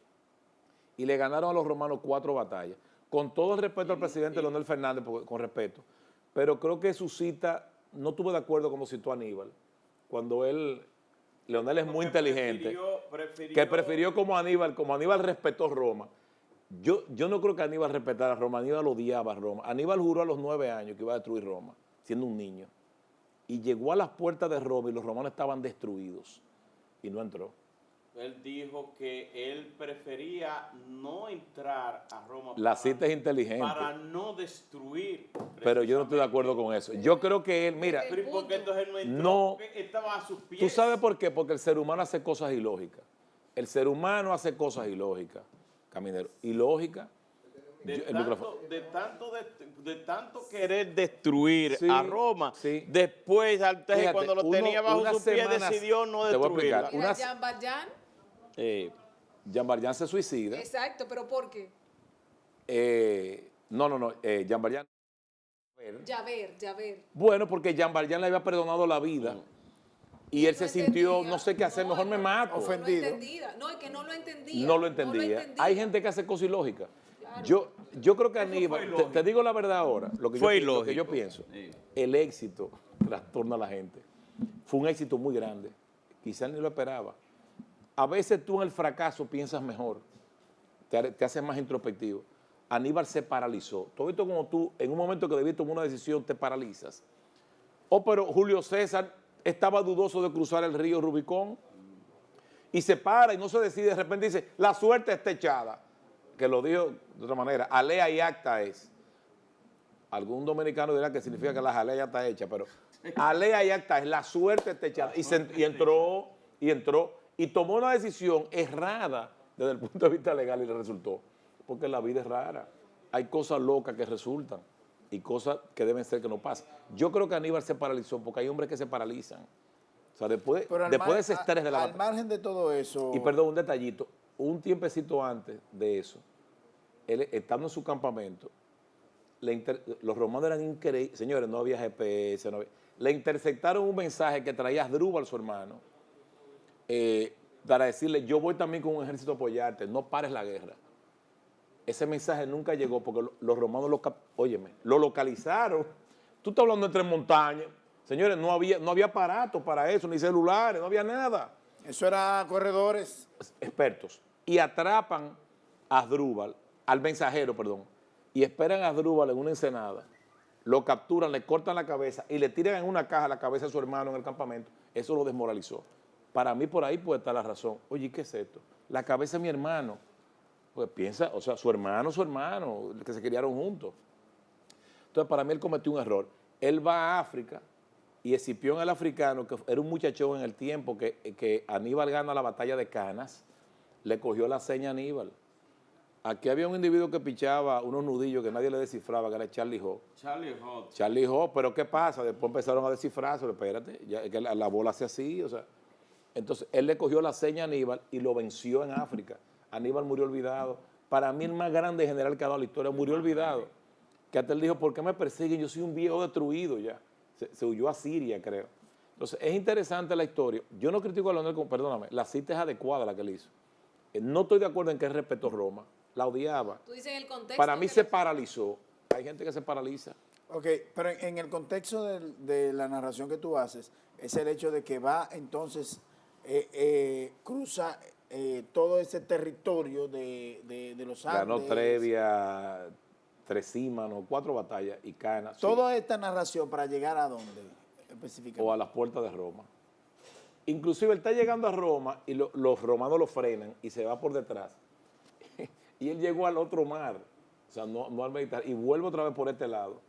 y le ganaron a los romanos 4 batallas. Con todo el respeto al presidente Leonel Fernández, con respeto, pero creo que su cita, no estuve de acuerdo cuando citó a Aníbal, cuando Leonel es muy inteligente, que prefirió como Aníbal respetó Roma. Yo no creo que Aníbal respetara Roma, Aníbal odiaba a Roma. Aníbal juró a los 9 años que iba a destruir Roma, siendo un niño. Y llegó a las puertas de Roma y los romanos estaban destruidos y no entró. Él dijo que él prefería no entrar a Roma La cita es inteligente, para no destruir. pero yo no estoy de acuerdo con eso. Yo creo que él, mira, Pero ¿y por qué entonces él no entró? No. Porque estaba a sus pies. ¿tú sabes por qué? Porque el ser humano hace cosas ilógicas. El ser humano hace cosas ilógicas, Caminero. Ilógica. De tanto querer destruir Sí, a Roma, sí. después, Fíjate, cuando lo tenía bajo unas sus pies, semanas- decidió no te voy a explicar. destruirla. Era Unas- Jean Valjean. Jean Valjean se suicida. Exacto, pero ¿por qué? Jean Valjean. Javert. Bueno, porque Jean Valjean le había perdonado la vida y él se sintió, entendía. no sé qué hacer, mejor me mato. Ofendido. No entendía. No, es que no lo entendía. No lo entendía. Hay gente que hace cosas ilógicas. Yo creo que Aníbal, te digo la verdad ahora, lo que yo pienso, Sí. el éxito trastorna a la gente. Fue un éxito muy grande, quizás ni lo esperaba. A veces tú en el fracaso piensas mejor, te haces más introspectivo. Aníbal se paralizó. Tú has visto como tú, en un momento que debiste tomar una decisión, te paralizas. Pero Julio César estaba dudoso de cruzar el río Rubicón y se para y no se decide, de repente dice, la suerte está echada. Que lo dijo de otra manera, alea y acta es. Algún dominicano dirá que significa que la jalea ya está hecha, pero alea y acta es, la suerte está echada. Y entró y tomó una decisión errada desde el punto de vista legal y le resultó. Porque la vida es rara. Hay cosas locas que resultan y cosas que deben ser que no pasan. Yo creo que Aníbal se paralizó porque hay hombres que se paralizan. O sea, después de ese estrés de la al margen de todo eso. y perdón, un detallito, un tiempecito antes de eso, él estando en su campamento, los romanos eran increíbles, señores, no había GPS, le interceptaron un mensaje que traía Asdrúbal, su hermano, para decirle, yo voy también con un ejército a apoyarte, no pares la guerra. Ese mensaje nunca llegó porque los romanos lo localizaron. Tú estás hablando de tres montañas. Señores, no había aparatos para eso, ni celulares, no había nada. Eso era corredores. Expertos. Y atrapan a Asdrúbal, al mensajero, perdón, y esperan a Asdrúbal en una ensenada, lo capturan, le cortan la cabeza y le tiran en una caja la cabeza de su hermano en el campamento. Eso lo desmoralizó. Para mí por ahí puede estar la razón. Oye, ¿qué es esto? La cabeza de mi hermano. Pues piensa, o sea, su hermano, que se criaron juntos. Entonces, para mí él cometió un error. Él va a África y Escipión el africano, que era un muchachón en el tiempo que Aníbal gana la batalla de Canas, le cogió la seña a Aníbal. Aquí había un individuo que pichaba unos nudillos que nadie le descifraba, que era Charlie Hough. Charlie Hough, pero ¿qué pasa? Después empezaron a descifrarse, espérate, ya, que la bola hace así, o sea. Entonces, él le cogió la seña a Aníbal y lo venció en África. Aníbal murió olvidado. Para mí el más grande general que ha dado la historia murió olvidado. Que hasta él dijo, ¿por qué me persiguen? Yo soy un viejo destruido ya. Se huyó a Siria, creo. Entonces, es interesante la historia. Yo no critico a Leonel, perdóname, la cita es adecuada la que él hizo. No estoy de acuerdo en que él respetó Roma. La odiaba. Tú dices en el contexto. Para mí se paralizó. Hay gente que se paraliza. Ok, pero en el contexto de la narración que tú haces, es el hecho de que va entonces, cruza todo ese territorio de los Andes. Ganó Trevia, Tresímano, 4 batallas y Canas. Toda esta narración para llegar a dónde específicamente. O a las puertas de Roma. Inclusive él está llegando a Roma y los romanos lo frenan y se va por detrás. Y él llegó al otro mar, o sea, no al Mediterráneo, y vuelve otra vez por este lado,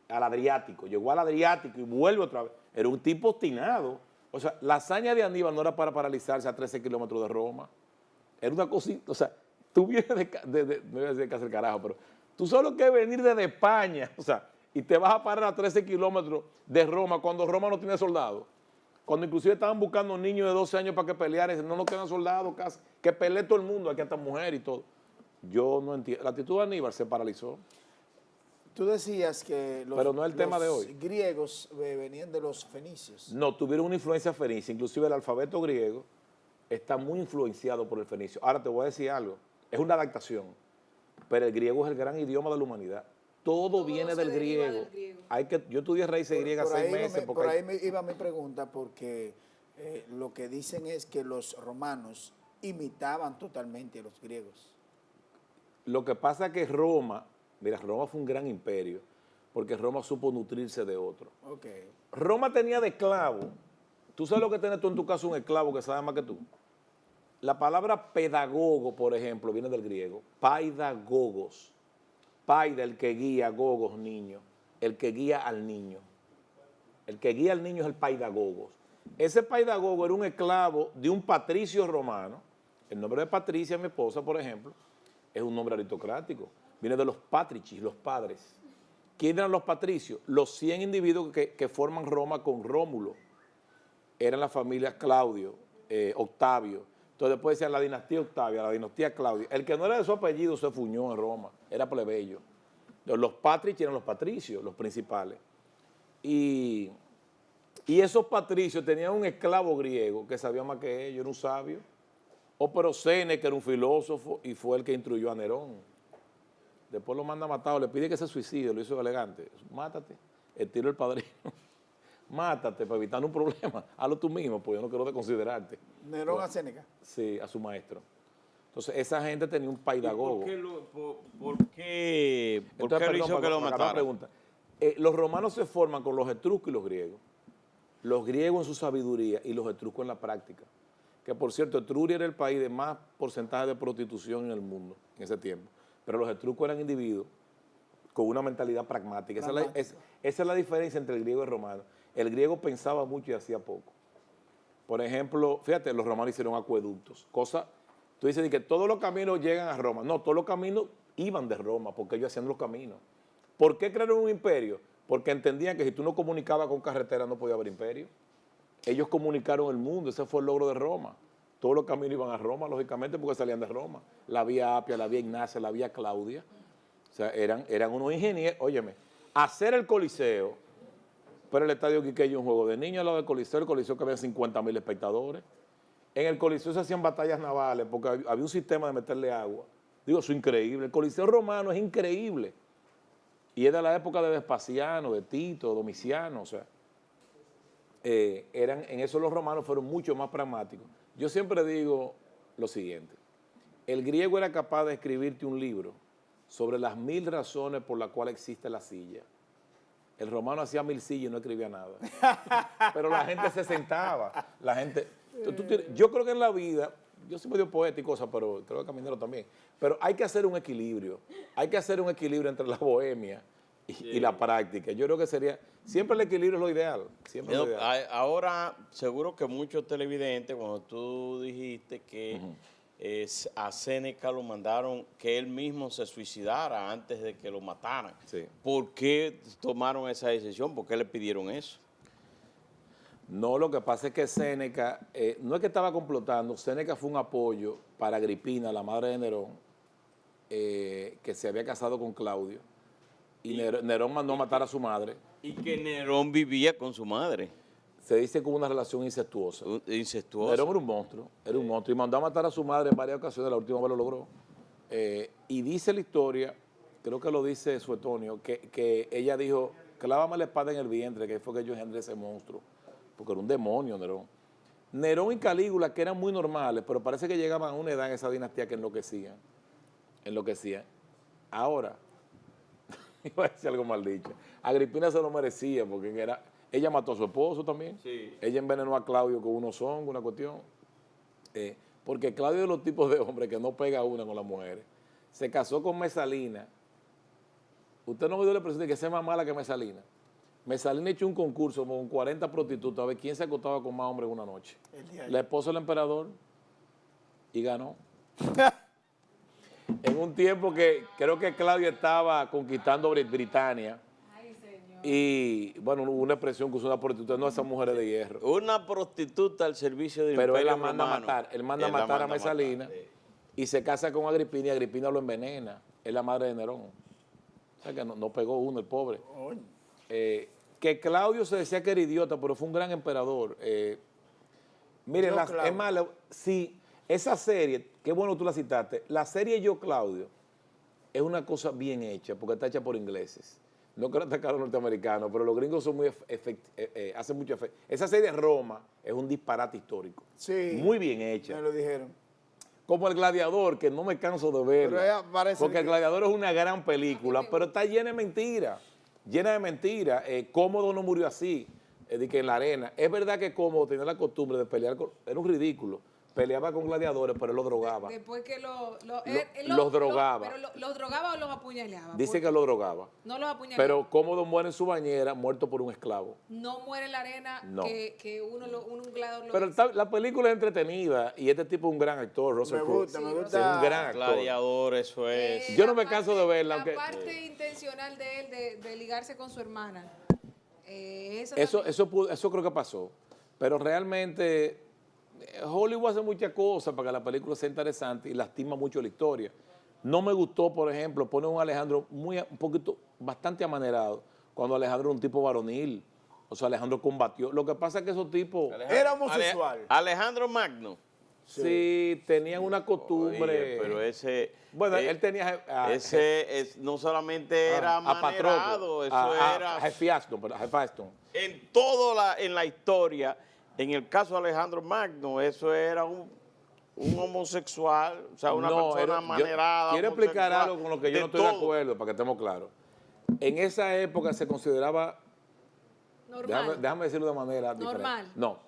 al Adriático. Llegó al Adriático y vuelve otra vez. Era un tipo obstinado. O sea, la hazaña de Aníbal no era para paralizarse a 13 kilómetros de Roma. Era una cosita, o sea, tú vienes no voy a decir que hacer carajo, pero tú solo que venir desde España, o sea, y te vas a parar a 13 kilómetros de Roma cuando Roma no tiene soldados. Cuando inclusive estaban buscando niños de 12 años para que pelearan, y dicen, no nos quedan soldados casi, que pelee todo el mundo, aquí hasta mujer y todo. Yo no entiendo. La actitud de Aníbal se paralizó. Tú decías que Pero no es el tema de hoy. los griegos venían de los fenicios. No, tuvieron una influencia fenicia. Inclusive el alfabeto griego está muy influenciado por el fenicio. Ahora te voy a decir algo. Es una adaptación. Pero el griego es el gran idioma de la humanidad. Todo viene se del deriva griego. del griego. Yo estudié raíces griegas 6 meses. Por ahí me iba mi pregunta, porque lo que dicen es que los romanos imitaban totalmente a los griegos. Lo que pasa es que Roma fue un gran imperio, porque Roma supo nutrirse de otro. Okay. Roma tenía de esclavo. ¿Tú sabes lo que tienes tú en tu casa un esclavo que sabe más que tú? La palabra pedagogo, por ejemplo, viene del griego, paidagogos. Paida, el que guía, gogos, niño, el que guía al niño. El que guía al niño es el paidagogos. Ese paidagogo era un esclavo de un patricio romano. El nombre de Patricia, mi esposa, por ejemplo, es un nombre aristocrático. Viene de los patricis, los padres. ¿Quiénes eran los patricios? Los 100 individuos que forman Roma con Rómulo. Eran las familias Claudio, Octavio. Entonces después decían la dinastía Octavia, la dinastía Claudia. El que no era de su apellido se fuñó en Roma, era plebeyo. Entonces, los patrici eran los patricios, los principales. Y esos patricios tenían un esclavo griego que sabía más que ellos, era un sabio. Pero Séneca era un filósofo y fue el que instruyó a Nerón. Después lo manda matado, le pide que se suicide, lo hizo elegante. Mátate, el tiro del padrino. Mátate para evitar un problema. Hazlo tú mismo, pues yo no quiero desconsiderarte. Nerón a Séneca. Sí, a su maestro. Entonces, esa gente tenía un paidagogo. ¿Por qué Entonces, lo hizo que lo matara? Pregunta. Los romanos se forman con los etruscos y los griegos. Los griegos en su sabiduría y los etruscos en la práctica. Que, por cierto, Etruria era el país de más porcentaje de prostitución en el mundo en ese tiempo. Pero los etruscos eran individuos con una mentalidad pragmática. Esa es la diferencia entre el griego y el romano. El griego pensaba mucho y hacía poco. Por ejemplo, fíjate, los romanos hicieron acueductos. Tú dices que todos los caminos llegan a Roma. No, todos los caminos iban de Roma porque ellos hacían los caminos. ¿Por qué crearon un imperio? Porque entendían que si tú no comunicabas con carretera no podía haber imperio. Ellos comunicaron el mundo, ese fue el logro de Roma. Todos los caminos iban a Roma, lógicamente, porque salían de Roma. La vía Apia, la vía Ignacia, la vía Claudia. O sea, eran unos ingenieros. Óyeme, hacer el Coliseo, pero el Estadio Quiqueya es un juego de niños al lado del Coliseo. El Coliseo que había 50,000 espectadores. En el Coliseo se hacían batallas navales porque había un sistema de meterle agua. Digo, eso es increíble. El Coliseo romano es increíble. Y es de la época de Vespasiano, de Tito, Domiciano, o sea. En eso los romanos fueron mucho más pragmáticos. Yo siempre digo lo siguiente. El griego era capaz de escribirte un libro sobre las 1000 razones por las cuales existe la silla. El romano hacía 1000 sillas y no escribía nada. Pero la gente se sentaba. La gente... Yo creo que en la vida, yo soy medio poeta y cosas, pero creo que caminero también. Pero hay que hacer un equilibrio. Hay que hacer un equilibrio entre la bohemia y la práctica. Yo creo que siempre el equilibrio es lo ideal. Siempre es lo ideal. Ahora, seguro que muchos televidentes, cuando tú dijiste que a Séneca lo mandaron que él mismo se suicidara antes de que lo mataran. Sí. ¿Por qué tomaron esa decisión? ¿Por qué le pidieron eso? No, lo que pasa es que Séneca, no es que estaba complotando, Séneca fue un apoyo para Agripina, la madre de Nerón, que se había casado con Claudio. Y Nerón mandó a matar a su madre. Y que Nerón vivía con su madre. Se dice que hubo una relación incestuosa. Incestuosa. Nerón era un monstruo y mandó a matar a su madre en varias ocasiones, la última vez lo logró. Y dice la historia, creo que lo dice Suetonio, que ella dijo, clávame la espada en el vientre, que fue que yo engendré ese monstruo, porque era un demonio Nerón. Nerón y Calígula, que eran muy normales, pero parece que llegaban a una edad en esa dinastía que enloquecían. Ahora, iba a decir algo mal dicho, Agripina se lo merecía, porque ella mató a su esposo también. Sí. Ella envenenó a Claudio con unos hongos, una cuestión. Porque Claudio es de los tipos de hombres que no pega una con las mujeres. Se casó con Mesalina. Usted no me dio la impresión de que sea más mala que Mesalina. Mesalina echó un concurso con 40 prostitutas a ver quién se acostaba con más hombres en una noche. La esposa del emperador y ganó. En un tiempo que creo que Claudio estaba conquistando Britania. Y bueno, hubo una expresión que usó una prostituta, no, esas mujeres de hierro. Una prostituta al servicio del Pero Imperio él la manda Romano. a matar. Él manda a matar a Mesalina y se casa con Agripina y Agripina lo envenena. Es la madre de Nerón. O sea que no pegó uno, el pobre. Que Claudio se decía que era idiota, pero fue un gran emperador. Miren, es malo. Sí, esa serie, qué bueno tú la citaste, la serie Yo Claudio es una cosa bien hecha, porque está hecha por ingleses. No quiero atacar a los norteamericanos, pero los gringos son hacen mucho efecto. Esa serie Roma es un disparate histórico. Sí. Muy bien hecha. Me lo dijeron. Como El Gladiador, que no me canso de verla. Porque El Gladiador es una gran película, pero está llena de mentiras. Llena de mentiras. Cómodo no murió así, de que en la arena. Es verdad que Cómodo tenía la costumbre de pelear era un ridículo, peleaba con gladiadores, pero él los drogaba. Después que Los drogaba. Pero los drogaba o los apuñaleaba. Dice Porque que los drogaba. no los apuñalaba. Pero cómodo muere en su bañera, muerto por un esclavo. No muere en la arena No. que un gladiador lo Pero hizo. la película es entretenida y este tipo es un gran actor, Russell Me Crowe. gusta, me Es gusta. un gran actor. Gladiador, eso es. Yo no La me canso de verla, La aunque- parte intencional de él de ligarse con su hermana. Eso creo que pasó. Pero realmente Hollywood hace muchas cosas para que la película sea interesante y lastima mucho la historia. No me gustó, por ejemplo, poner un Alejandro un poquito, bastante amanerado, cuando Alejandro era un tipo varonil. O sea, Alejandro combatió. Lo que pasa es que esos tipos Era homosexual. Alejandro Magno. sí tenían una costumbre. Oye, pero ese. Bueno, él tenía no solamente era a Patroclo, manerado, eso era. a Hephaestion. En la historia, en el caso de Alejandro Magno, eso era un homosexual, o sea, una persona manerada. Quiero explicar homosexual, algo con lo que yo no estoy de acuerdo, para que estemos claros. En esa época se consideraba, Normal. déjame decirlo de manera diferente. Normal. No,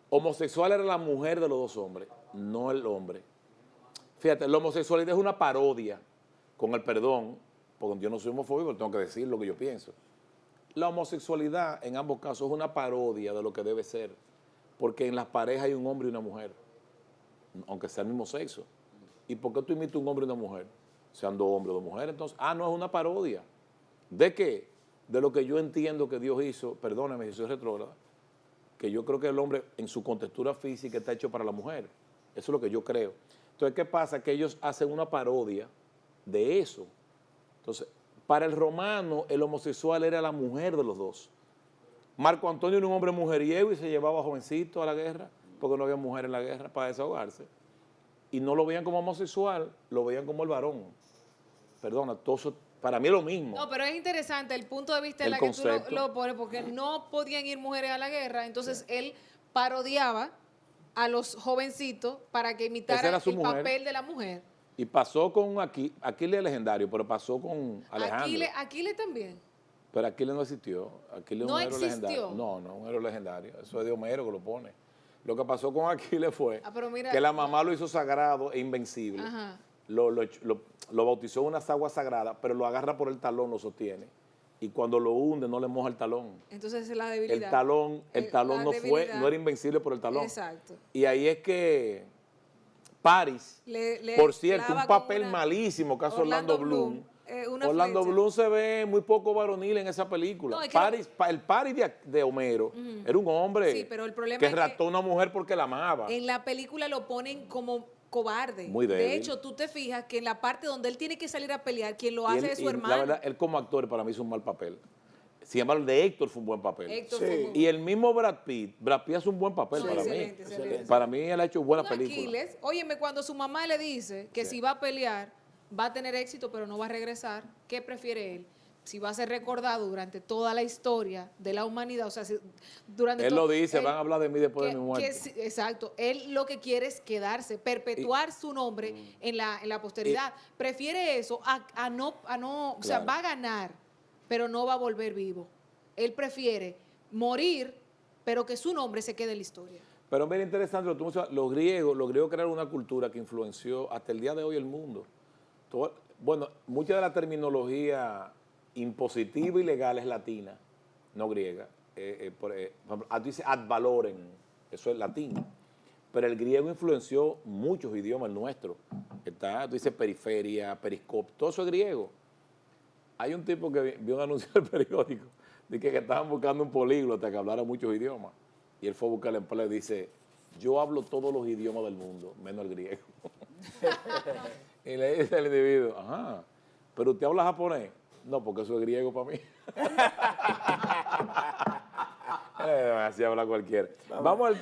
homosexual era la mujer de los dos hombres, no el hombre. Fíjate, la homosexualidad es una parodia, con el perdón, porque yo no soy homofóbico, tengo que decir lo que yo pienso. La homosexualidad en ambos casos es una parodia de lo que debe ser, porque en las parejas hay un hombre y una mujer, aunque sea el mismo sexo. ¿Y por qué tú imitas un hombre y una mujer? Sean dos hombres o dos mujeres, entonces, no es una parodia. ¿De qué? De lo que yo entiendo que Dios hizo, perdóname si soy retrógrada, que yo creo que el hombre en su contextura física está hecho para la mujer. Eso es lo que yo creo. Entonces, ¿qué pasa? Que ellos hacen una parodia de eso. Entonces, para el romano, el homosexual era la mujer de los dos. Marco Antonio era un hombre mujeriego y se llevaba jovencito a la guerra, porque no había mujer en la guerra para desahogarse. Y no lo veían como homosexual, lo veían como el varón. Perdona, todo eso, para mí es lo mismo. No, pero es interesante el punto de vista en El la que tú concepto. lo pones, porque no podían ir mujeres a la guerra, entonces él parodiaba a los jovencitos para que Esa imitaran era su el mujer. papel de la mujer. Y pasó con Aquiles es legendario, pero pasó con Alejandro. Aquiles también. Pero Aquiles no existió. Aquiles es ¿No un héroe existió? legendario. No, un héroe legendario. Eso es de Homero que lo pone. Lo que pasó con Aquiles fue Pero mira, que la mamá lo hizo sagrado e invencible. Ajá. Lo bautizó en unas aguas sagradas, pero lo agarra por el talón, lo sostiene. Y cuando lo hunde, no le moja el talón. entonces es la debilidad. El talón La no debilidad. no era invencible por el talón. Exacto. Y ahí es que Paris, Le por cierto, clava un con papel una- malísimo que hace Orlando Bloom. una Orlando flecha. Bloom se ve muy poco varonil en esa película. No, es que El Paris de Homero era un hombre Sí, pero el problema que es que raptó a una mujer porque la amaba. En la película lo ponen como cobarde. Muy débil. De hecho, tú te fijas que en la parte donde él tiene que salir a pelear, quien lo Y hace él- es su y hermano. La verdad, él como actor para mí hizo un mal papel. Sin embargo, el de Héctor fue un buen papel. Héctor Sí. fue muy- Y el mismo Brad Pitt hace un buen papel Sí, para excelente, mí. excelente. Para mí él ha hecho buena No, película. Aquiles, óyeme, cuando su mamá le dice que si va a pelear, va a tener éxito, pero no va a regresar, ¿qué prefiere él? Si va a ser recordado durante toda la historia de la humanidad, o sea, durante Él todo- lo dice, él- van a hablar de mí después de mi que muerte. sí, exacto. Él lo que quiere es quedarse, perpetuar su nombre en la posteridad. Prefiere eso a no, o sea, Claro. va a ganar, pero no va a volver vivo. Él prefiere morir, pero que su nombre se quede en la historia. Pero mira, interesante, lo que tú mencionas, los griegos crearon una cultura que influenció hasta el día de hoy el mundo. Bueno, mucha de la terminología impositiva y legal es latina, no griega. Por ejemplo, tú dices ad valorem, eso es latín. Pero el griego influenció muchos idiomas, el nuestro. Tú dices periferia, periscopio, todo eso es griego. Hay un tipo que vio un anuncio del periódico de que estaban buscando un políglota que hablara muchos idiomas. Y él fue a buscar el empleo y dice, yo hablo todos los idiomas del mundo, menos el griego. Y le dice al individuo, ajá, pero usted habla japonés. No, porque eso es griego para mí. Así habla cualquiera. Vamos al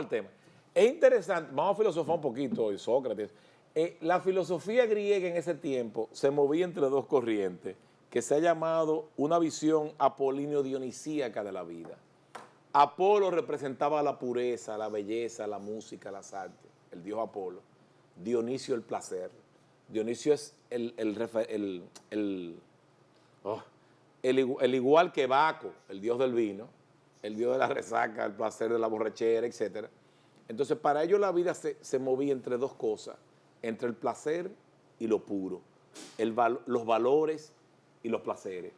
tema. Es interesante, vamos a filosofar un poquito hoy, Sócrates. La filosofía griega en ese tiempo se movía entre dos corrientes, que se ha llamado una visión apolíneo-dionisíaca de la vida. Apolo representaba la pureza, la belleza, la música, las artes, el dios Apolo. Dionisio el placer. Dionisio es el igual que Baco, el dios del vino, el dios de la resaca, el placer de la borrachera, etc. Entonces, para ellos la vida se movía entre dos cosas, entre el placer y lo puro, los valores y los placeres.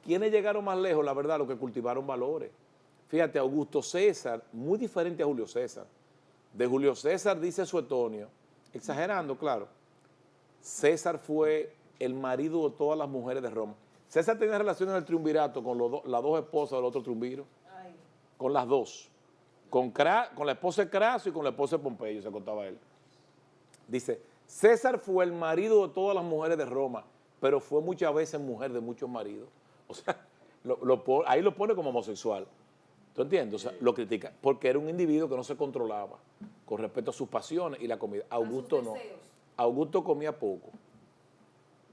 ¿Quiénes llegaron más lejos? La verdad, los que cultivaron valores. Fíjate, Augusto César, muy diferente a Julio César. De Julio César dice Suetonio, exagerando, claro, César fue el marido de todas las mujeres de Roma. César tenía relaciones en el triunvirato con las dos esposas del otro triunviro, con las dos. Con la esposa de Craso y con la esposa de Pompeyo, se contaba él. Dice, César fue el marido de todas las mujeres de Roma, pero fue muchas veces mujer de muchos maridos. O sea, ahí lo pone como homosexual. ¿Tú entiendes? O sea, lo critica, porque era un individuo que no se controlaba con respecto a sus pasiones y la comida. Augusto no. Augusto comía poco.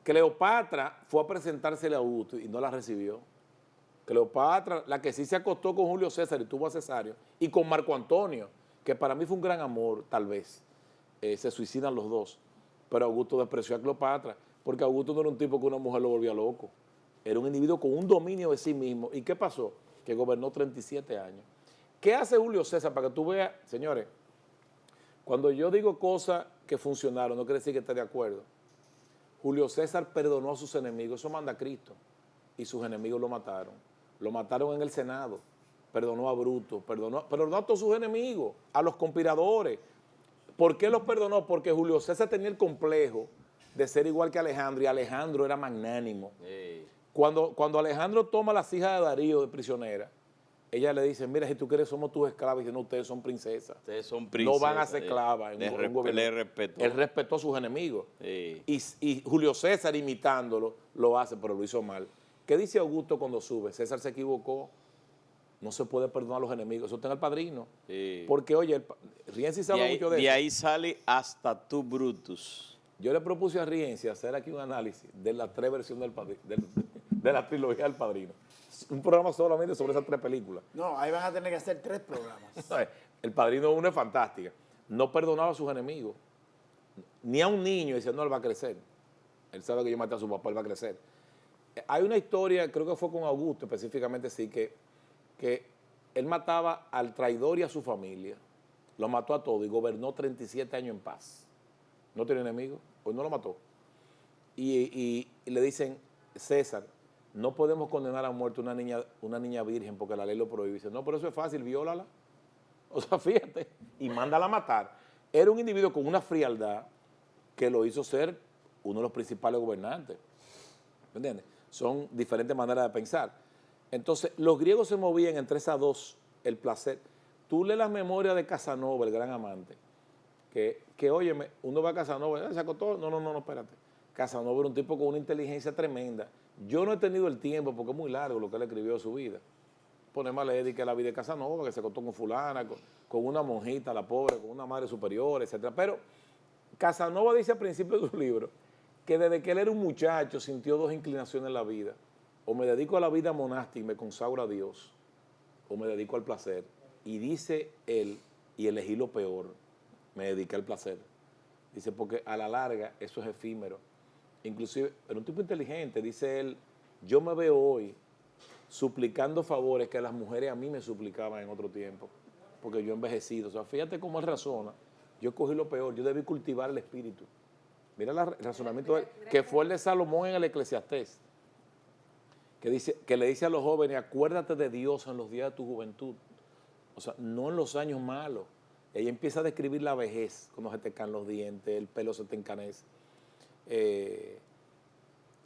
Cleopatra fue a presentársele a Augusto y no la recibió. Cleopatra, la que sí se acostó con Julio César y tuvo a Cesario, y con Marco Antonio, que para mí fue un gran amor, tal vez. Se suicidan los dos. Pero Augusto despreció a Cleopatra, porque Augusto no era un tipo que una mujer lo volvía loco. Era un individuo con un dominio de sí mismo. ¿Y qué pasó? Que gobernó 37 años. ¿Qué hace Julio César? Para que tú veas, señores, cuando yo digo cosas que funcionaron, no quiere decir que esté de acuerdo. Julio César perdonó a sus enemigos, eso manda Cristo, y sus enemigos lo mataron. Lo mataron en el Senado, perdonó a Bruto, perdonó a todos sus enemigos, a los conspiradores. ¿Por qué los perdonó? Porque Julio César tenía el complejo de ser igual que Alejandro, y Alejandro era magnánimo. Cuando Alejandro toma a las hijas de Darío de prisionera, ella le dice, mira, si tú quieres somos tus esclavas. Y dice, no, ustedes son princesas. Ustedes son princesas. No van a ser esclavas. Le respetó. Él respetó a sus enemigos. Y Julio César, imitándolo, lo hace, pero lo hizo mal. ¿Qué dice Augusto cuando sube? César se equivocó. No se puede perdonar a los enemigos. Eso está en el Padrino. Porque, oye, Rienzi sabe mucho de eso. De ahí sale hasta tú, Brutus. Yo le propuse a Rienzi hacer aquí un análisis de las 3 versiones de la trilogía del Padrino. Un programa solamente sobre esas 3 películas. No, ahí van a tener que hacer 3 programas. El Padrino 1 es fantástica. No perdonaba a sus enemigos. Ni a un niño, decía, no, él va a crecer. Él sabe que yo maté a su papá, él va a crecer. Hay una historia, creo que fue con Augusto específicamente, sí, que él mataba al traidor y a su familia. Lo mató a todos y gobernó 37 años en paz. No tiene enemigos, pues no lo mató. Y le dicen, César, no podemos condenar a muerte una niña virgen porque la ley lo prohíbe. Dice, no, pero eso es fácil, viólala. O sea, fíjate, y mándala a matar. Era un individuo con una frialdad que lo hizo ser uno de los principales gobernantes. ¿Me entiendes? Son diferentes maneras de pensar. Entonces, los griegos se movían entre esas dos, el placer. Tú lees las memorias de Casanova, el gran amante, que óyeme, uno va a Casanova, ¿se acostó? No, espérate. Casanova era un tipo con una inteligencia tremenda. Yo no he tenido el tiempo, porque es muy largo lo que él escribió de su vida. Ponemos a leer que la vida de Casanova, que se acostó con fulana, con una monjita, la pobre, con una madre superior, etc. Pero Casanova dice al principio de su libro que desde que él era un muchacho sintió 2 inclinaciones en la vida. O me dedico a la vida monástica y me consagro a Dios, o me dedico al placer. Y dice él, y elegí lo peor, me dediqué al placer. Dice, porque a la larga eso es efímero. Inclusive, era un tipo inteligente, dice él, yo me veo hoy suplicando favores que las mujeres a mí me suplicaban en otro tiempo, porque yo he envejecido. O sea, fíjate cómo él razona. Yo cogí lo peor, yo debí cultivar el espíritu. Mira el razonamiento de él, que fue el de Salomón en el Eclesiastés, que le dice a los jóvenes, acuérdate de Dios en los días de tu juventud. O sea, no en los años malos. Y ahí empieza a describir la vejez, cuando se te caen los dientes, el pelo se te encanece.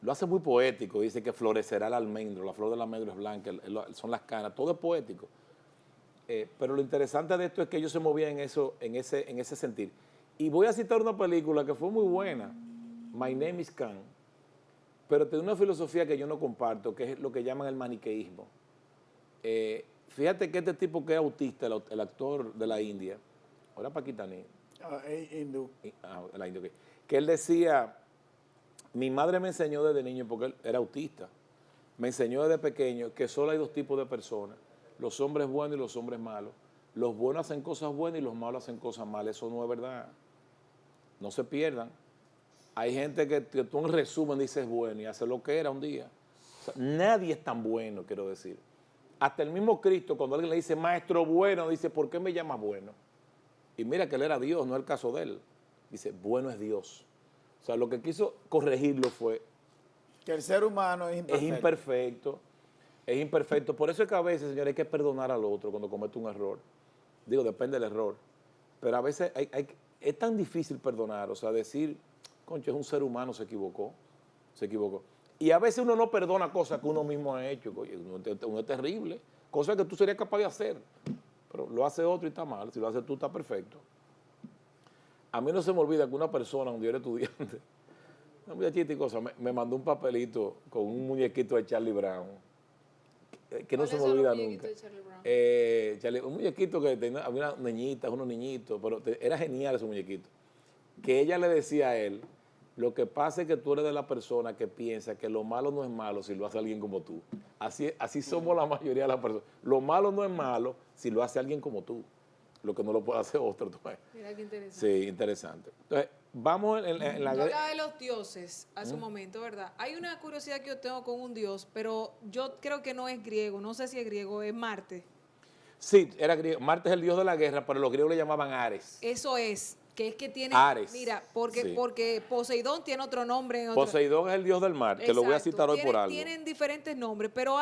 Lo hace muy poético, dice que florecerá el almendro, la flor del almendro es blanca, son las canas, todo es poético. Pero lo interesante de esto es que ellos se movían en ese sentir. Y voy a citar una película que fue muy buena, My Name is Khan, pero tiene una filosofía que yo no comparto, que es lo que llaman el maniqueísmo. Fíjate que este tipo que es autista, el actor de la India, ahora paquistaní, que él decía, mi madre me enseñó desde niño, porque él era autista, me enseñó desde pequeño que solo hay 2 tipos de personas, los hombres buenos y los hombres malos. Los buenos hacen cosas buenas y los malos hacen cosas malas. Eso no es verdad. No se pierdan. Hay gente que tú en resumen dices bueno y hace lo que era un día. O sea, nadie es tan bueno, quiero decir. Hasta el mismo Cristo, cuando alguien le dice maestro bueno, dice, ¿por qué me llamas bueno? Y mira que él era Dios, no es el caso de él. Dice, bueno es Dios. O sea, lo que quiso corregirlo fue, Que el ser humano es imperfecto. es imperfecto, es imperfecto. Por eso es que a veces, señores, hay que perdonar al otro cuando comete un error. Digo, depende del error. Pero a veces es tan difícil perdonar, o sea, decir, concho, es un ser humano, se equivocó. Y a veces uno no perdona cosas que uno mismo ha hecho. Oye, uno es terrible, cosas que tú serías capaz de hacer. Pero lo hace otro y está mal, si lo haces tú está perfecto. A mí no se me olvida que una persona, cuando yo era estudiante, una muchachita y cosa, me mandó un papelito con un muñequito de Charlie Brown, que no se me olvida nunca. Un muñequito que tenía, había unas niñitas, unos niñitos, pero era genial ese muñequito. Que ella le decía a él, lo que pasa es que tú eres de la persona que piensa que lo malo no es malo si lo hace alguien como tú. Así somos la mayoría de las personas. Lo malo no es malo si lo hace alguien como tú. Lo que no lo puede hacer otro. ¿Tú ves? Mira qué interesante. Sí, interesante. Entonces, vamos en la... Tú hablabas de los dioses hace un momento, ¿verdad? Hay una curiosidad que yo tengo con un dios, pero yo creo que no es griego, no sé si es griego, es Marte. Sí, era griego. Marte es el dios de la guerra, pero los griegos le llamaban Ares. Eso es, que es que tiene... Ares. Mira, porque, Sí. porque Poseidón tiene otro nombre. En otro, Poseidón es el dios del mar, que lo voy a Exacto. citar hoy por algo. Tienen diferentes nombres, pero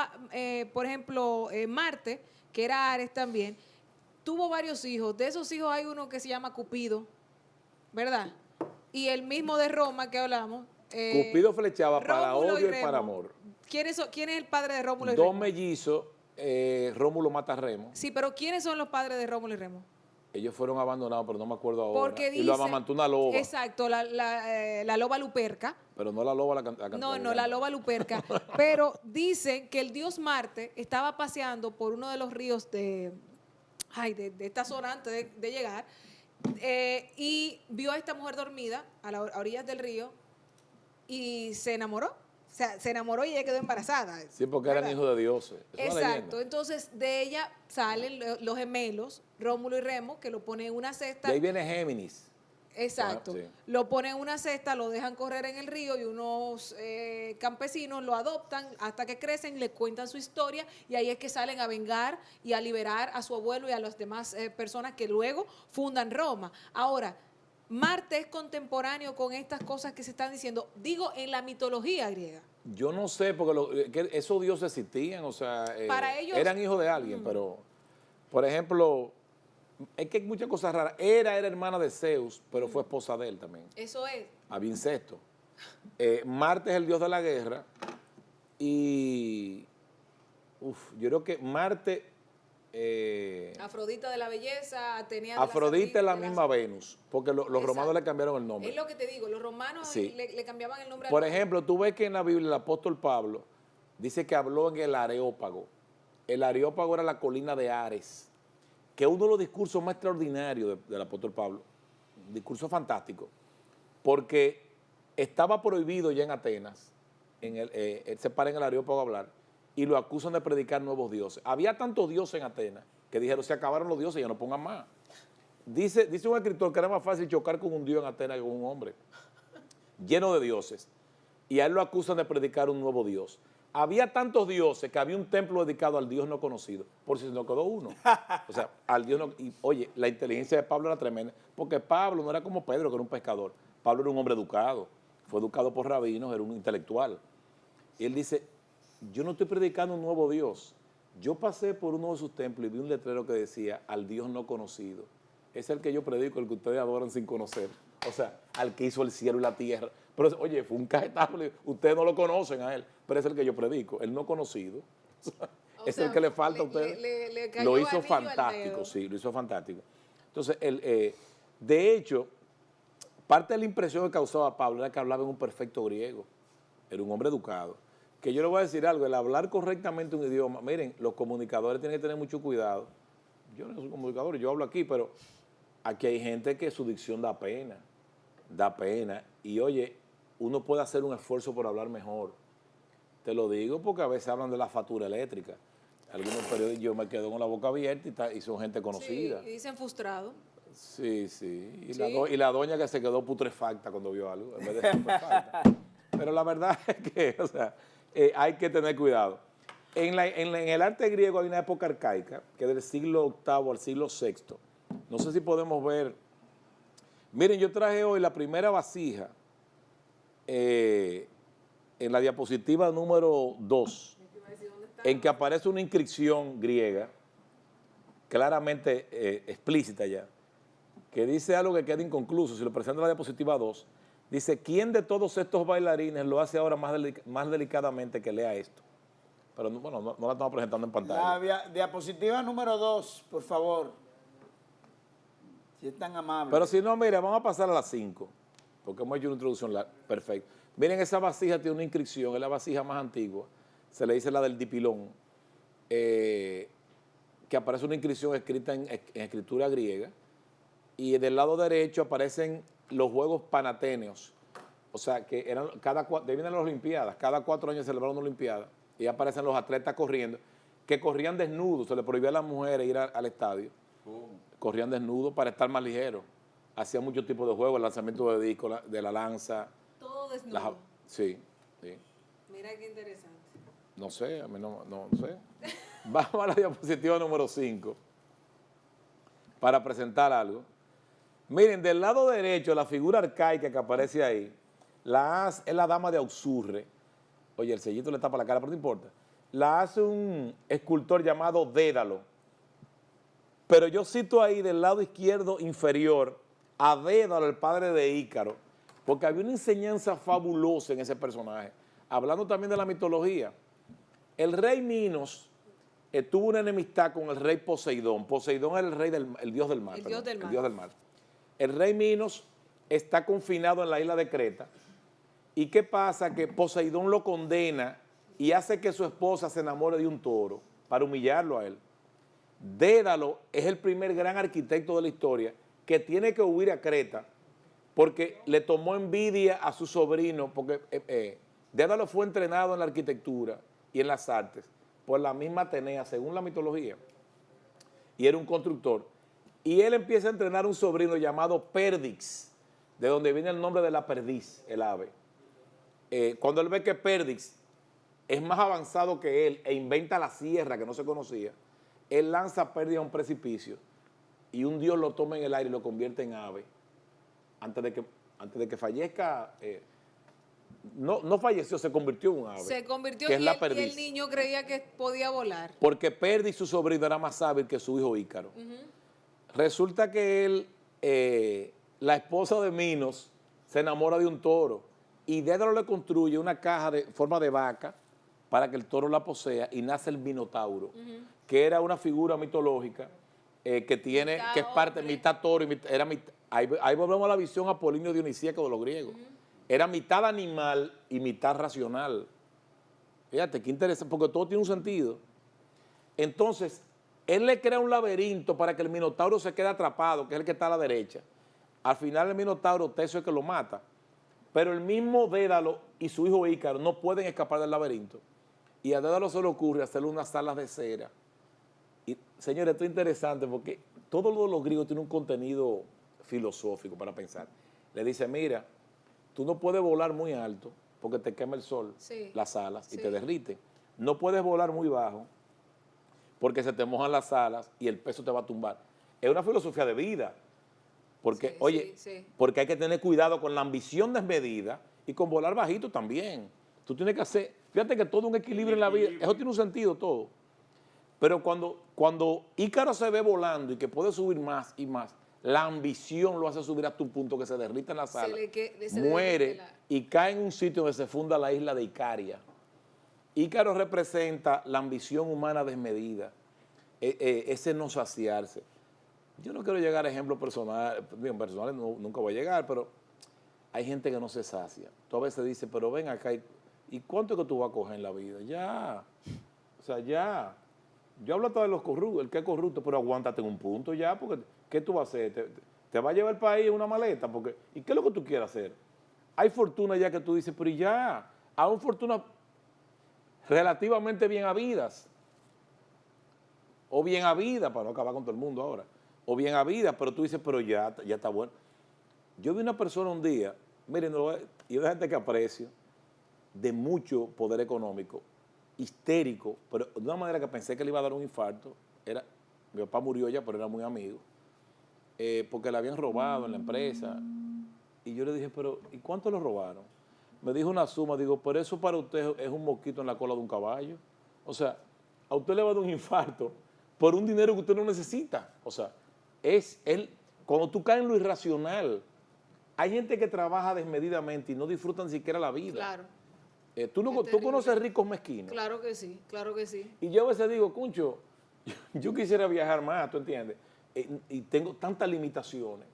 por ejemplo, Marte, que era Ares también, tuvo varios hijos. De esos hijos hay uno que se llama Cupido, ¿verdad? Y el mismo de Roma que hablamos. Cupido flechaba para Rómulo y odio y Remo. para amor. ¿Quién es el padre de Rómulo y Dos Remo? mellizos, Rómulo mata a Remo. Sí, pero ¿quiénes son los padres de Rómulo y Remo? Ellos fueron abandonados, pero no me acuerdo ahora. Porque y dice, lo amamantó una loba. Exacto, la loba Luperca. Pero no la loba la cantante. No, la loba Luperca. Pero dicen que el dios Marte estaba paseando por uno de los ríos de esta zona antes de llegar y vio a esta mujer dormida a orillas del río y se enamoró. O sea, se enamoró y ella quedó embarazada. Sí, porque eran ¿verdad? hijos de dioses. Es una Exacto. leyenda. Entonces, de ella salen los gemelos, Rómulo y Remo, que lo ponen en una cesta. De ahí viene Géminis. Exacto. Sí. Lo ponen en una cesta, lo dejan correr en el río y unos campesinos lo adoptan hasta que crecen, le cuentan su historia y ahí es que salen a vengar y a liberar a su abuelo y a las demás personas que luego fundan Roma. Ahora, Marte es contemporáneo con estas cosas que se están diciendo, digo, en la mitología griega. Yo no sé, porque que esos dioses existían, o sea, Para ellos- eran hijos de alguien, pero, por ejemplo, es que hay muchas cosas raras. Era hermana de Zeus, pero fue esposa de él también. Eso es. Había incesto. Marte es el dios de la guerra y, yo creo que Marte, Afrodita de la belleza, Atenea de Afrodita es la de misma Venus, porque los romanos Exacto. le cambiaron el nombre. Es lo que te digo, los romanos Sí. le cambiaban el nombre a Por los- ejemplo, tú ves que en la Biblia el apóstol Pablo dice que habló en el Areópago. El Areópago era la colina de Ares, que es uno de los discursos más extraordinarios del apóstol Pablo. Un discurso fantástico, porque estaba prohibido ya en Atenas, él se para en el Areópago a hablar, y lo acusan de predicar nuevos dioses. Había tantos dioses en Atenas que dijeron, se acabaron los dioses, ya no pongan más. Dice un escritor que era más fácil chocar con un dios en Atenas que con un hombre, lleno de dioses. Y a él lo acusan de predicar un nuevo dios. Había tantos dioses que había un templo dedicado al dios no conocido, por si no quedó uno. O sea, al dios no... Y, oye, la inteligencia de Pablo era tremenda, porque Pablo no era como Pedro, que era un pescador. Pablo era un hombre educado, fue educado por rabinos, era un intelectual. Y él dice, yo no estoy predicando un nuevo dios. Yo pasé por uno de sus templos y vi un letrero que decía, al dios no conocido. Es el que yo predico, el que ustedes adoran sin conocer. O sea, al que hizo el cielo y la tierra. Pero, oye, fue un cajetazo. Ustedes no lo conocen a él, pero es el que yo predico, el no conocido. O Es sea, el que le falta a ustedes. le cayó Lo anillo hizo al fantástico, dedo. sí, lo hizo fantástico. Entonces, de hecho, parte de la impresión que causaba Pablo era que hablaba en un perfecto griego. Era un hombre educado. Que yo le voy a decir algo, el hablar correctamente un idioma, miren, los comunicadores tienen que tener mucho cuidado. Yo no soy comunicador, yo hablo aquí, pero aquí hay gente que su dicción da pena. Y oye, uno puede hacer un esfuerzo por hablar mejor. Te lo digo porque a veces hablan de la factura eléctrica. Algunos periódicos, yo me quedo con la boca abierta y son gente conocida. Sí, y dicen frustrado. Sí. Y, Sí. La doña que se quedó putrefacta cuando vio algo, en vez de estupefacta. Pero la verdad es que, o sea, hay que tener cuidado. En el arte griego hay una época arcaica, que es del siglo VIII al siglo VI, No sé si podemos ver. Miren, yo traje hoy la primera vasija en la diapositiva número 2, en que aparece una inscripción griega, claramente explícita ya, que dice algo que queda inconcluso. Si lo presenta en la diapositiva 2, dice, ¿quién de todos estos bailarines lo hace ahora más delicadamente que lea esto? Pero bueno, no la estamos presentando en pantalla. La diapositiva número 2, por favor. Si es tan amable. Pero si no, mira, vamos a pasar a las 5, porque hemos hecho una introducción perfecta. Miren, esa vasija tiene una inscripción, es la vasija más antigua, se le dice la del dipilón, que aparece una inscripción escrita en escritura griega, y del lado derecho aparecen los Juegos Panaténeos, o sea, que eran vienen las Olimpiadas, cada 4 años se celebraron una Olimpiada, y aparecen los atletas corriendo, que corrían desnudos, se les prohibía a las mujeres ir al estadio. Corrían desnudos para estar más ligeros. Hacían muchos tipos de juegos, el lanzamiento de disco, de la lanza. Todo desnudo. Sí. Mira qué interesante. No sé, a mí no sé. Vamos a la diapositiva número 5 para presentar algo. Miren, del lado derecho, la figura arcaica que aparece ahí, la as es la dama de Ausurre. Oye, el sellito le tapa la cara, pero no importa. La hace un escultor llamado Dédalo. Pero yo cito ahí del lado izquierdo inferior a Dédalo, el padre de Ícaro, porque había una enseñanza fabulosa en ese personaje. Hablando también de la mitología, el rey Minos tuvo una enemistad con el rey Poseidón. Poseidón era el rey el dios del mar. El dios del mar. El dios del mar. El rey Minos está confinado en la isla de Creta. ¿Y qué pasa? Que Poseidón lo condena y hace que su esposa se enamore de un toro para humillarlo a él. Dédalo es el primer gran arquitecto de la historia que tiene que huir a Creta porque le tomó envidia a su sobrino, porque Dédalo fue entrenado en la arquitectura y en las artes por la misma Atenea, según la mitología, y era un constructor. Y él empieza a entrenar a un sobrino llamado Pérdix, de donde viene el nombre de la perdiz, el ave. Cuando él ve que Pérdix es más avanzado que él e inventa la sierra que no se conocía, él lanza a Pérdix a un precipicio y un dios lo toma en el aire y lo convierte en ave. Antes de que fallezca, no falleció, se convirtió en un ave. Se convirtió que es y la el perdiz. niño creía que podía volar. Porque Pérdix, su sobrino, era más hábil que su hijo Ícaro. Resulta que él, la esposa de Minos, se enamora de un toro y Dédalo le construye una caja de forma de vaca para que el toro la posea y nace el Minotauro, que era una figura mitológica que tiene, Mitad que es parte, hombre. mitad toro, ahí volvemos a la visión apolíneo dionisíaca de los griegos. Era mitad animal y mitad racional. Fíjate, qué interesante, porque todo tiene un sentido. Entonces, él le crea un laberinto para que el Minotauro se quede atrapado, que es el que está a la derecha. Al final el Minotauro teso es que lo mata. Pero el mismo Dédalo y su hijo Ícaro no pueden escapar del laberinto. Y a Dédalo se le ocurre hacerle unas salas de cera. Y, señores, esto es interesante porque todo lo de los griegos tiene un contenido filosófico para pensar. Le dice, mira, tú no puedes volar muy alto porque te quema el sol, Sí. las alas, y Sí. te derrite. No puedes volar muy bajo porque se te mojan las alas y el peso te va a tumbar. Es una filosofía de vida. Porque, Sí, oye, sí. porque hay que tener cuidado con la ambición desmedida y con volar bajito también. Tú tienes que hacer, fíjate que todo un equilibrio en la vida, eso tiene un sentido todo. Pero cuando Ícaro se ve volando y que puede subir más y más, la ambición lo hace subir hasta un punto que se derrita en la sala, se muere derrite y cae en un sitio donde se funda la isla de Icaria. Ícaro representa la ambición humana desmedida, ese no saciarse. Yo no quiero llegar a ejemplos personales, bien, personales nunca voy a llegar, pero hay gente que no se sacia. Tú a veces dices, pero ven acá, ¿y cuánto es que tú vas a coger en la vida? Ya, o sea, ya. Yo hablo hasta de los corruptos, el que es corrupto, pero aguántate en un punto ya, porque ¿qué tú vas a hacer? ¿Te va a llevar el país en una maleta? Porque, ¿y qué es lo que tú quieres hacer? Hay fortuna ya que tú dices, pero ya, aún fortunas relativamente bien habidas, o bien habidas, para no acabar con todo el mundo ahora, o bien habidas, pero tú dices, pero ya está bueno. Yo vi una persona un día, miren, y una gente que aprecio, de mucho poder económico, histérico, pero de una manera que pensé que le iba a dar un infarto. Mi papá murió ya, pero era muy amigo. porque le habían robado en la empresa. Y yo le dije, pero ¿y cuánto le robaron? Me dijo una suma, digo, pero eso para usted es un mosquito en la cola de un caballo. O sea, a usted le va a dar un infarto por un dinero que usted no necesita. O sea, cuando tú caes en lo irracional, hay gente que trabaja desmedidamente y no disfrutan ni siquiera la vida. Claro. ¿Tú conoces ricos mezquinos? Claro que sí, claro que sí. Y yo a veces digo, Cuncho, yo quisiera viajar más, ¿tú entiendes? Y tengo tantas limitaciones.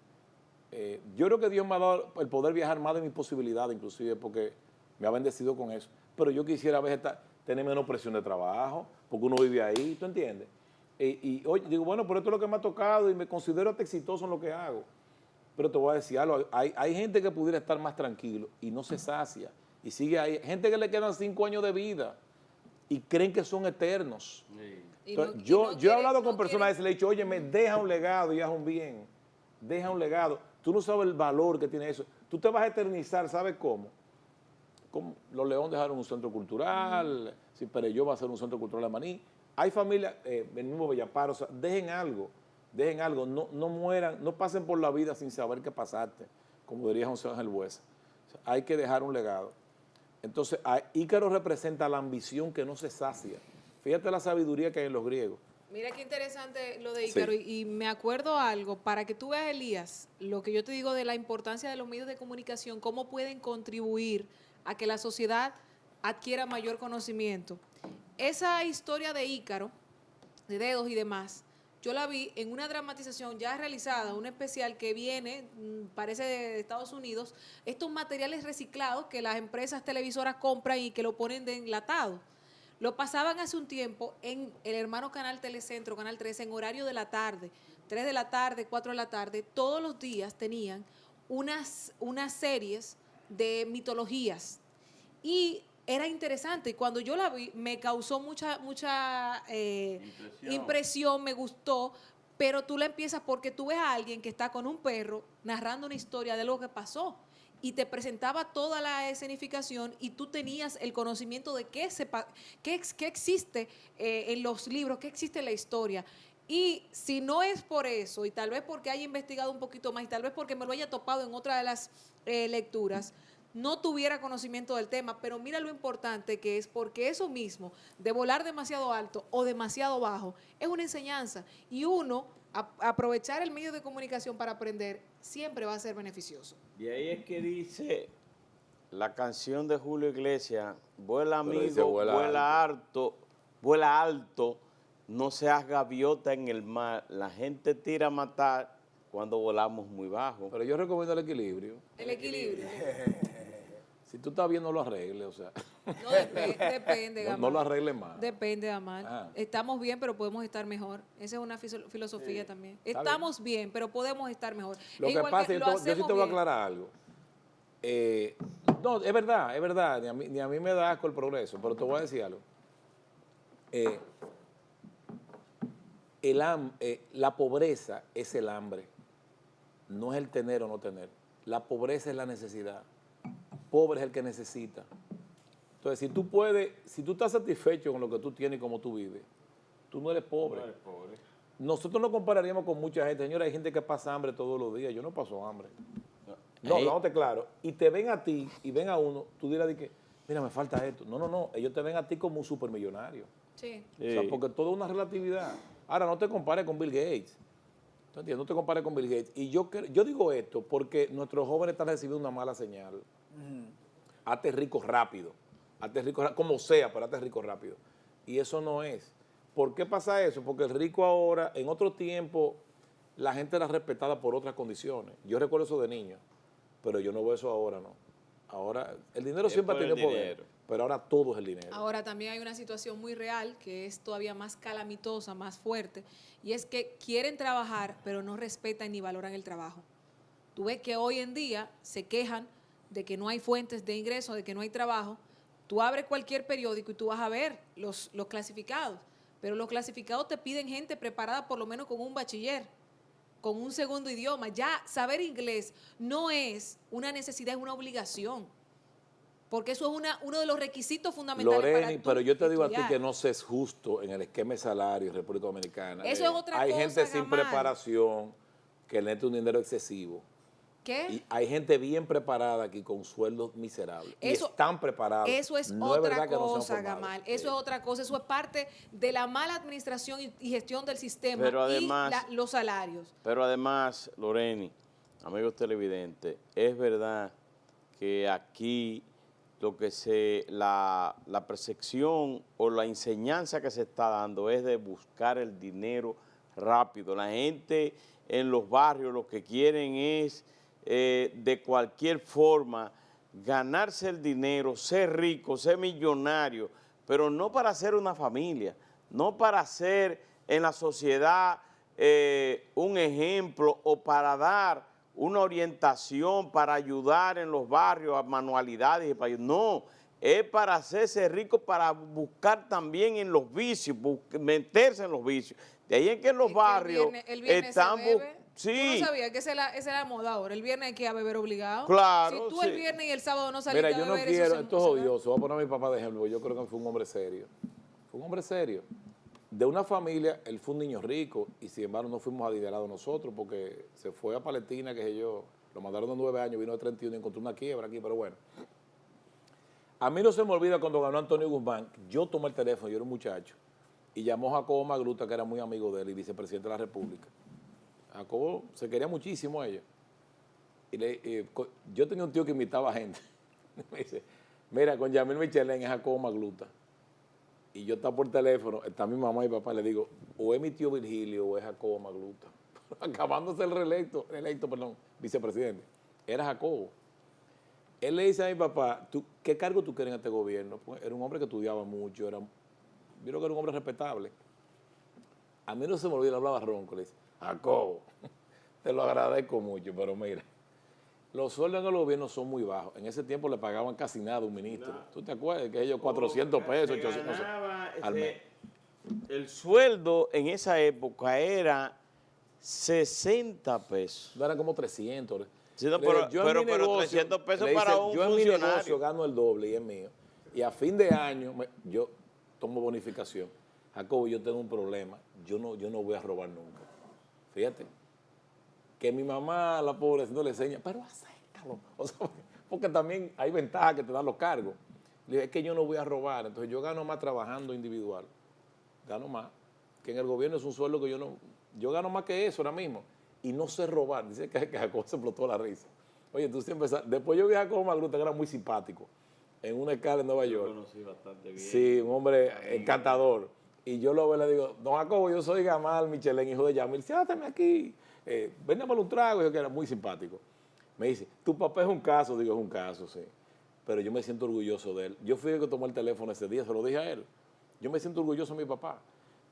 Yo creo que Dios me ha dado el poder viajar más de mis posibilidades, inclusive, porque me ha bendecido con eso. Pero yo quisiera a veces tener menos presión de trabajo, porque uno vive ahí, ¿tú entiendes? Y oye, digo, bueno, pero esto es lo que me ha tocado y me considero hasta exitoso en lo que hago. Pero te voy a decir algo, hay gente que pudiera estar más tranquilo y no se sacia. Y sigue ahí. Gente que le quedan 5 años de vida y creen que son eternos. Entonces, yo he hablado con personas y le he dicho, oye, me deja un legado y haz un bien. Deja un legado. Tú no sabes el valor que tiene eso. Tú te vas a eternizar, ¿sabes cómo? Como los León dejaron un centro cultural, si Pereyó va a ser un centro cultural de Maní. Hay familias, el mismo Bellaparo, o sea, dejen algo, no mueran, no pasen por la vida sin saber qué pasaste, como diría José Ángel Buesa. O sea, hay que dejar un legado. Entonces, Ícaro representa la ambición que no se sacia. Fíjate la sabiduría que hay en los griegos. Mira qué interesante lo de Ícaro, y me acuerdo algo, para que tú veas, Elías, lo que yo te digo de la importancia de los medios de comunicación, cómo pueden contribuir a que la sociedad adquiera mayor conocimiento. Esa historia de Ícaro, de dedos y demás, yo la vi en una dramatización ya realizada, un especial que viene, parece de Estados Unidos, estos materiales reciclados que las empresas televisoras compran y que lo ponen de enlatado. Lo pasaban hace un tiempo en el hermano canal Telecentro, Canal 13, en horario de la tarde, 3 de la tarde, 4 de la tarde, todos los días tenían unas series de mitologías. Y era interesante, y cuando yo la vi me causó mucha impresión, me gustó, pero tú la empiezas porque tú ves a alguien que está con un perro narrando una historia de lo que pasó y te presentaba toda la escenificación y tú tenías el conocimiento de qué existe en los libros, qué existe en la historia. Y si no es por eso, y tal vez porque haya investigado un poquito más, y tal vez porque me lo haya topado en otra de las lecturas, no tuviera conocimiento del tema, pero mira lo importante que es, porque eso mismo, de volar demasiado alto o demasiado bajo, es una enseñanza. Y uno, aprovechar el medio de comunicación para aprender, siempre va a ser beneficioso. Y ahí es que dice la canción de Julio Iglesias, vuela Pero dice, amigo, vuela alto, no seas gaviota en el mar, la gente tira a matar cuando volamos muy bajo. Pero yo recomiendo el equilibrio. El equilibrio. Si tú estás bien, no lo arregles, o sea. No, depende, Gamal. No lo arregles más. Depende, Gamal. Ah. Estamos bien, pero podemos estar mejor. Esa es una filosofía también. Está Estamos bien, pero podemos estar mejor. Lo que pasa es que yo sí te voy a aclarar algo. No, es verdad. Ni a mí me da asco el progreso, pero te voy a decir algo. La pobreza es el hambre, no es el tener o no tener. La pobreza es la necesidad. Pobre es el que necesita. Entonces, si tú estás satisfecho con lo que tú tienes y cómo tú vives, tú no eres pobre. No eres pobre. Nosotros nos compararíamos con mucha gente. Señora, hay gente que pasa hambre todos los días. Yo no paso hambre. No, te claro. Y te ven a ti y ven a uno, tú dirás de que, mira, me falta esto. No. Ellos te ven a ti como un supermillonario. Sí. O sea, porque todo es una relatividad. Ahora, no te compares con Bill Gates. ¿Tú entiendes? No te compares con Bill Gates. Y yo digo esto porque nuestros jóvenes están recibiendo una mala señal. Hazte rico rápido. Como sea, pero hazte rico rápido. Y eso no es. ¿Por qué pasa eso? Porque el rico ahora, en otro tiempo, la gente era respetada por otras condiciones. Yo recuerdo eso de niño, pero yo no veo eso ahora, ¿no? Ahora, el dinero siempre ha tenido poder, pero ahora todo es el dinero. Ahora también hay una situación muy real que es todavía más calamitosa, más fuerte, y es que quieren trabajar, pero no respetan ni valoran el trabajo. Tú ves que hoy en día se quejan de que no hay fuentes de ingreso, de que no hay trabajo. Tú abres cualquier periódico y tú vas a ver los clasificados, pero los clasificados te piden gente preparada por lo menos con un bachiller, con un segundo idioma. Ya saber inglés no es una necesidad, es una obligación. Porque eso es uno de los requisitos fundamentales Loreni, para pero yo te digo a ti estudiar. que no se es justo en el esquema de salario en República Dominicana. Eso es otra Hay cosa, gente sin Gamal. preparación que el neto es un dinero excesivo. ¿Qué? Y hay gente bien preparada aquí con sueldos miserables. Y están preparados. Eso es No otra verdad que no se han cosa, formado. Gamal. Eso es otra cosa. Eso es parte de la mala administración y gestión del sistema Pero además- y los salarios. Pero además, Loreni, amigos televidentes, es verdad que aquí lo que la percepción o la enseñanza que se está dando es de buscar el dinero rápido. La gente en los barrios lo que quieren es de cualquier forma ganarse el dinero, ser rico, ser millonario, pero no para ser una familia, no para ser en la sociedad un ejemplo o para dar una orientación, para ayudar en los barrios a manualidades. No, es para hacerse rico, para buscar también en los vicios, meterse en los vicios. De ahí en que en los barrios el viernes están se bebe. Sí, Tú no sabías que esa es la moda ahora. El viernes hay que ir a beber obligado. Claro, Si tú sí. el viernes y el sábado no saliste Mira, yo a no beber, quiero, eso esto es se da. odioso, voy a poner a mi papá de ejemplo, porque yo creo que fue un hombre serio. Fue un hombre serio. De una familia, él fue un niño rico y sin embargo no fuimos adinerados nosotros porque se fue a Palestina, que sé yo, lo mandaron de 9 años, vino de 31 y encontró una quiebra aquí, pero bueno. A mí no se me olvida cuando ganó Antonio Guzmán, yo tomé el teléfono, yo era un muchacho, y llamó a Jacobo Magluta, que era muy amigo de él y vicepresidente de la República. Jacobo se quería muchísimo a ella. Yo tenía un tío que invitaba a gente. Me dice, mira, con Yamil Michelén es Jacobo Magluta. Y yo estaba por teléfono, está mi mamá y papá, le digo, o es mi tío Virgilio o es Jacobo Magluta. Acabándose el electo, vicepresidente, era Jacobo. Él le dice a mi papá, ¿qué cargo tú quieres en este gobierno? Pues era un hombre que estudiaba mucho, yo creo que era un hombre respetable. A mí no se me olvida, hablaba ronco, le dice, Jacobo, te lo agradezco mucho, pero mira, los sueldos en el gobierno son muy bajos. En ese tiempo le pagaban casi nada a un ministro. ¿Tú te acuerdas? Que ellos 400 pesos, 800 pesos al mes. El sueldo en esa época era 60 pesos. No eran como 300. Sí, no, Le digo, pero en mi negocio, 300 pesos le dice, para un yo en mi funcionario. negocio gano el doble y es mío. Y a fin de año yo tomo bonificación. Jacobo, yo tengo un problema. Yo no voy a robar nunca. Fíjate. Que mi mamá, la pobre, no le enseña, pero acéptalo. O sea, porque también hay ventajas que te dan los cargos. Le digo, es que yo no voy a robar. Entonces yo gano más trabajando individual. Gano más. Que en el gobierno es un sueldo que yo gano más que eso ahora mismo. Y no sé robar. Dice que Jacobo se explotó la risa. Oye, tú siempre sabes. Después yo vi a Jacobo Magluta, que era muy simpático. En una escala en Nueva York. Yo conocí bastante bien. Sí, un hombre encantador. Y yo lo veo y le digo, don Jacobo, yo soy Gamal Michelén, hijo de Yamil. Siéntate aquí. Ven a un trago. Yo que era muy simpático. Me dice, tu papá es un caso. Digo, es un caso, sí. Pero yo me siento orgulloso de él. Yo fui el que tomó el teléfono ese día, se lo dije a él. Yo me siento orgulloso de mi papá.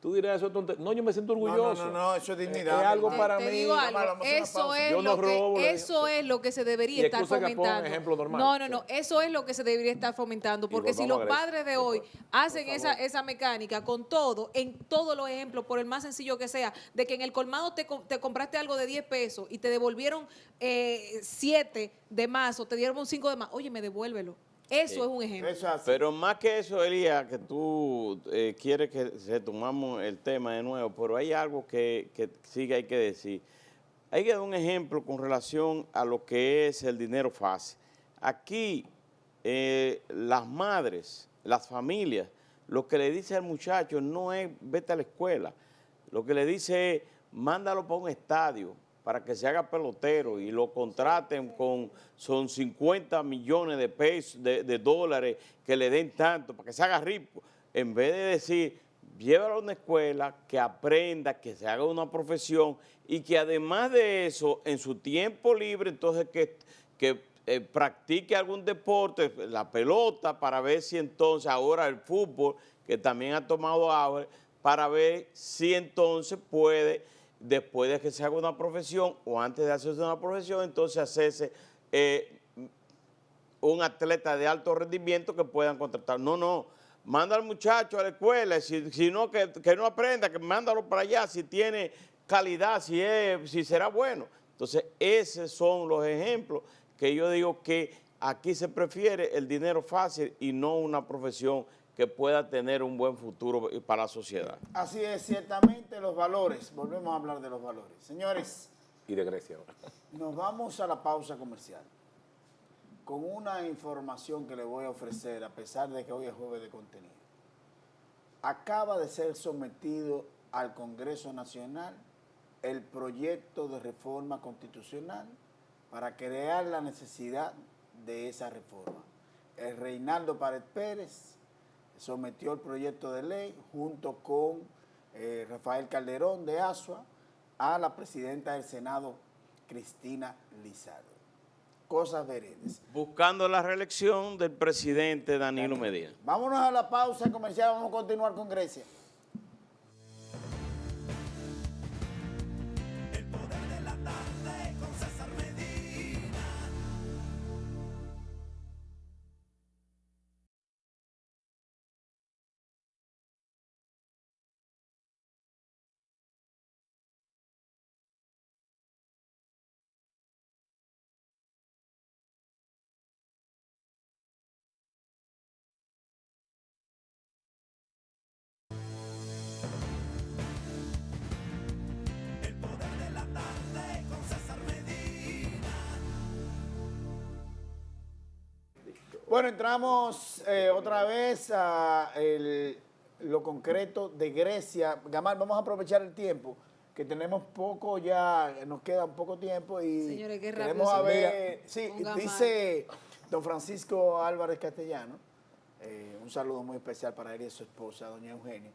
Tú dirás eso, no, yo me siento orgulloso. No, eso es dignidad. Es algo hermano. para Te mí. digo algo, Vamos a hacer una eso pausa. es Yo no lo robo, que le eso digo, es lo que se debería Y estar excusa que ponga fomentando. ejemplo normal. No, eso es lo que se debería estar fomentando, porque Y si volvamos los a Grecia. padres de hoy hacen esa mecánica con todo, en todos los ejemplos, por el más sencillo que sea, de que en el colmado te compraste algo de 10 pesos y te devolvieron 7 de más o te dieron 5 de más, oye, devuélvelo. Eso es un ejemplo. Eso es así. Pero más que eso, Elías, que tú quieres que retomamos el tema de nuevo, pero hay algo que sí que hay que decir. Hay que dar un ejemplo con relación a lo que es el dinero fácil. Aquí, las madres, las familias, lo que le dice al muchacho no es vete a la escuela. Lo que le dice es mándalo para un estadio para que se haga pelotero y lo contraten son 50 millones de pesos, de dólares, que le den tanto para que se haga rico. En vez de decir, llévalo a una escuela, que aprenda, que se haga una profesión y que además de eso, en su tiempo libre, entonces que practique algún deporte, la pelota, para ver si entonces ahora el fútbol, que también ha tomado auge, para ver si entonces puede, después de que se haga una profesión o antes de hacerse una profesión, entonces hacerse un atleta de alto rendimiento que puedan contratar. No, manda al muchacho a la escuela, si no, que no aprenda, que mándalo para allá, si tiene calidad, si será bueno. Entonces, esos son los ejemplos que yo digo que aquí se prefiere el dinero fácil y no una profesión que pueda tener un buen futuro para la sociedad. Así es, ciertamente los valores. Volvemos a hablar de los valores. Señores, y de Grecia ahora. Nos vamos a la pausa comercial con una información que le voy a ofrecer, a pesar de que hoy es jueves de contenido. Acaba de ser sometido al Congreso Nacional el proyecto de reforma constitucional para crear la necesidad de esa reforma. El Reinaldo Pared Pérez sometió el proyecto de ley junto con Rafael Calderón de Asua a la presidenta del Senado, Cristina Lizardo. Cosas veredas. Buscando la reelección del presidente Danilo Medina. Vámonos a la pausa comercial, vamos a continuar con Grecia. El poder de la tarde con César Medina. El poder de la tarde con César Medina. Bueno, entramos otra vez a lo concreto de Grecia. Gamal, vamos a aprovechar el tiempo, que tenemos poco ya, nos queda un poco tiempo y Señores, qué rápido queremos se a mira ver, sí, con Gamal. dice don Francisco Álvarez Castellano, un saludo muy especial para él y su esposa, doña Eugenia.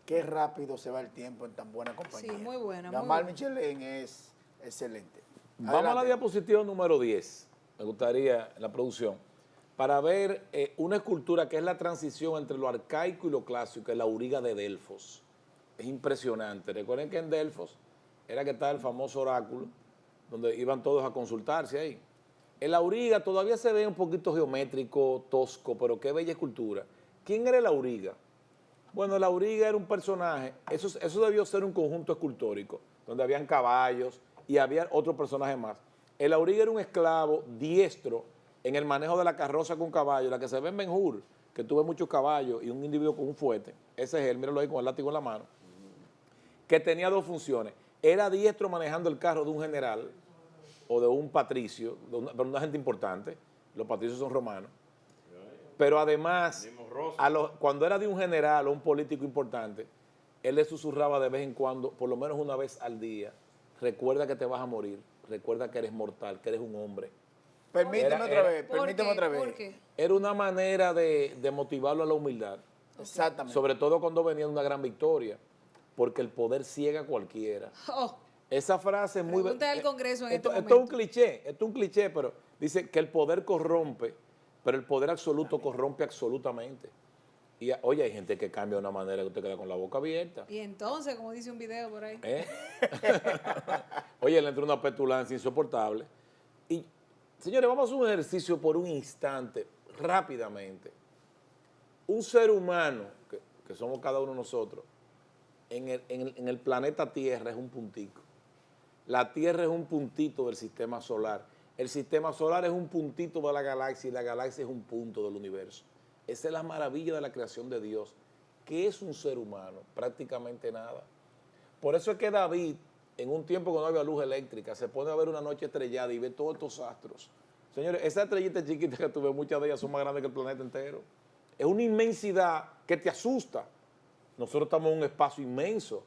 Qué rápido se va el tiempo en tan buena compañía. Sí, muy buena, muy Gamal buena. Michelén es excelente. Vamos a la Adelante. diapositiva número 10, me gustaría, en la producción, para ver una escultura que es la transición entre lo arcaico y lo clásico, que es la auriga de Delfos. Es impresionante. Recuerden que en Delfos era que estaba el famoso oráculo, donde iban todos a consultarse ahí. El auriga todavía se ve un poquito geométrico, tosco, pero qué bella escultura. ¿Quién era el auriga? Bueno, el auriga era un personaje, eso debió ser un conjunto escultórico, donde habían caballos y había otro personaje más. El auriga era un esclavo diestro en el manejo de la carroza con caballo, la que se ve en Ben-Hur, que tuve muchos caballos y un individuo con un fuete. Ese es él, míralo ahí con el látigo en la mano, que tenía dos funciones. Era diestro manejando el carro de un general o de un patricio, de una gente importante, los patricios son romanos, pero además, cuando era de un general o un político importante, él le susurraba de vez en cuando, por lo menos una vez al día, recuerda que te vas a morir, recuerda que eres mortal, que eres un hombre. Permíteme otra vez, ¿Por permíteme qué? otra vez. ¿Por qué? Era una manera de motivarlo a la humildad, Exactamente. sobre todo cuando venía una gran victoria, porque el poder ciega a cualquiera. Oh, Esa frase es muy... Pregúntale al Congreso en esto este es un momento. cliché, esto es un cliché, pero dice que el poder corrompe, pero el poder absoluto corrompe absolutamente. Y oye, hay gente que cambia de una manera que usted queda con la boca abierta. y entonces, como dice un video por ahí. ¿Eh? Oye, le entró una petulancia insoportable. Y, señores, vamos a hacer un ejercicio por un instante, rápidamente. Un ser humano, que somos cada uno de nosotros, en el planeta Tierra es un puntico. La Tierra es un puntito del sistema solar. El sistema solar es un puntito de la galaxia y la galaxia es un punto del universo. Esa es la maravilla de la creación de Dios. ¿Qué es un ser humano? Prácticamente nada. Por eso es que David, en un tiempo que no había luz eléctrica, se pone a ver una noche estrellada y ve todos estos astros. Señores, esas estrellitas chiquitas que tú ves, muchas de ellas son más grandes que el planeta entero. Es una inmensidad que te asusta. Nosotros estamos en un espacio inmenso.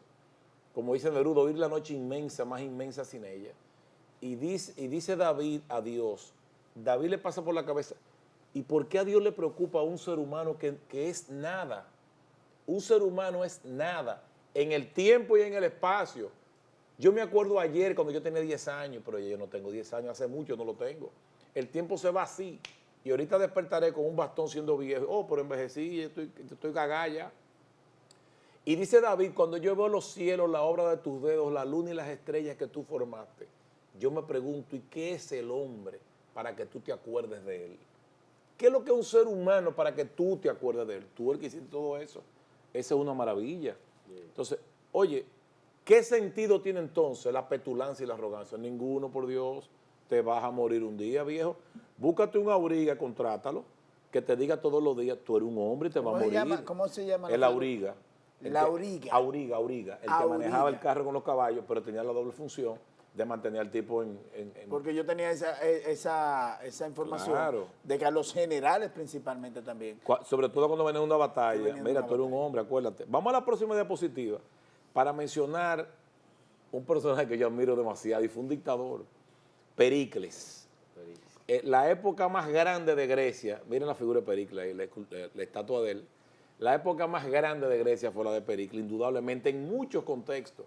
Como dice Neruda, oír la noche inmensa, más inmensa sin ella. Y dice David a Dios, David le pasa por la cabeza, ¿y por qué a Dios le preocupa a un ser humano que es nada? Un ser humano es nada, en el tiempo y en el espacio. Yo me acuerdo ayer cuando yo tenía 10 años, pero yo no tengo 10 años, hace mucho no lo tengo. El tiempo se va así. Y ahorita despertaré con un bastón siendo viejo. Oh, pero envejecí, estoy cagalla. Y dice David, cuando yo veo los cielos, la obra de tus dedos, la luna y las estrellas que tú formaste, yo me pregunto, ¿y qué es el hombre para que tú te acuerdes de él? ¿Qué es lo que es un ser humano para que tú te acuerdes de él? Tú el que hiciste todo eso. Esa es una maravilla. Entonces, oye, ¿qué sentido tiene entonces la petulancia y la arrogancia? Ninguno, por Dios. Te vas a morir un día, viejo. Búscate un auriga, contrátalo, que te diga todos los días, tú eres un hombre y te vas a morir. ¿Cómo se llama? El auriga. El auriga. Auriga. El que manejaba el carro con los caballos, pero tenía la doble función de mantener al tipo Porque yo tenía esa información Claro. de que a los generales principalmente también. Sobre todo cuando viene una Que batalla. venían de Mira, una tú eres un batalla. hombre, acuérdate. Vamos a la próxima diapositiva para mencionar un personaje que yo admiro demasiado y fue un dictador, Pericles. La época más grande de Grecia, miren la figura de Pericles ahí, la estatua de él. La época más grande de Grecia fue la de Pericles, indudablemente en muchos contextos.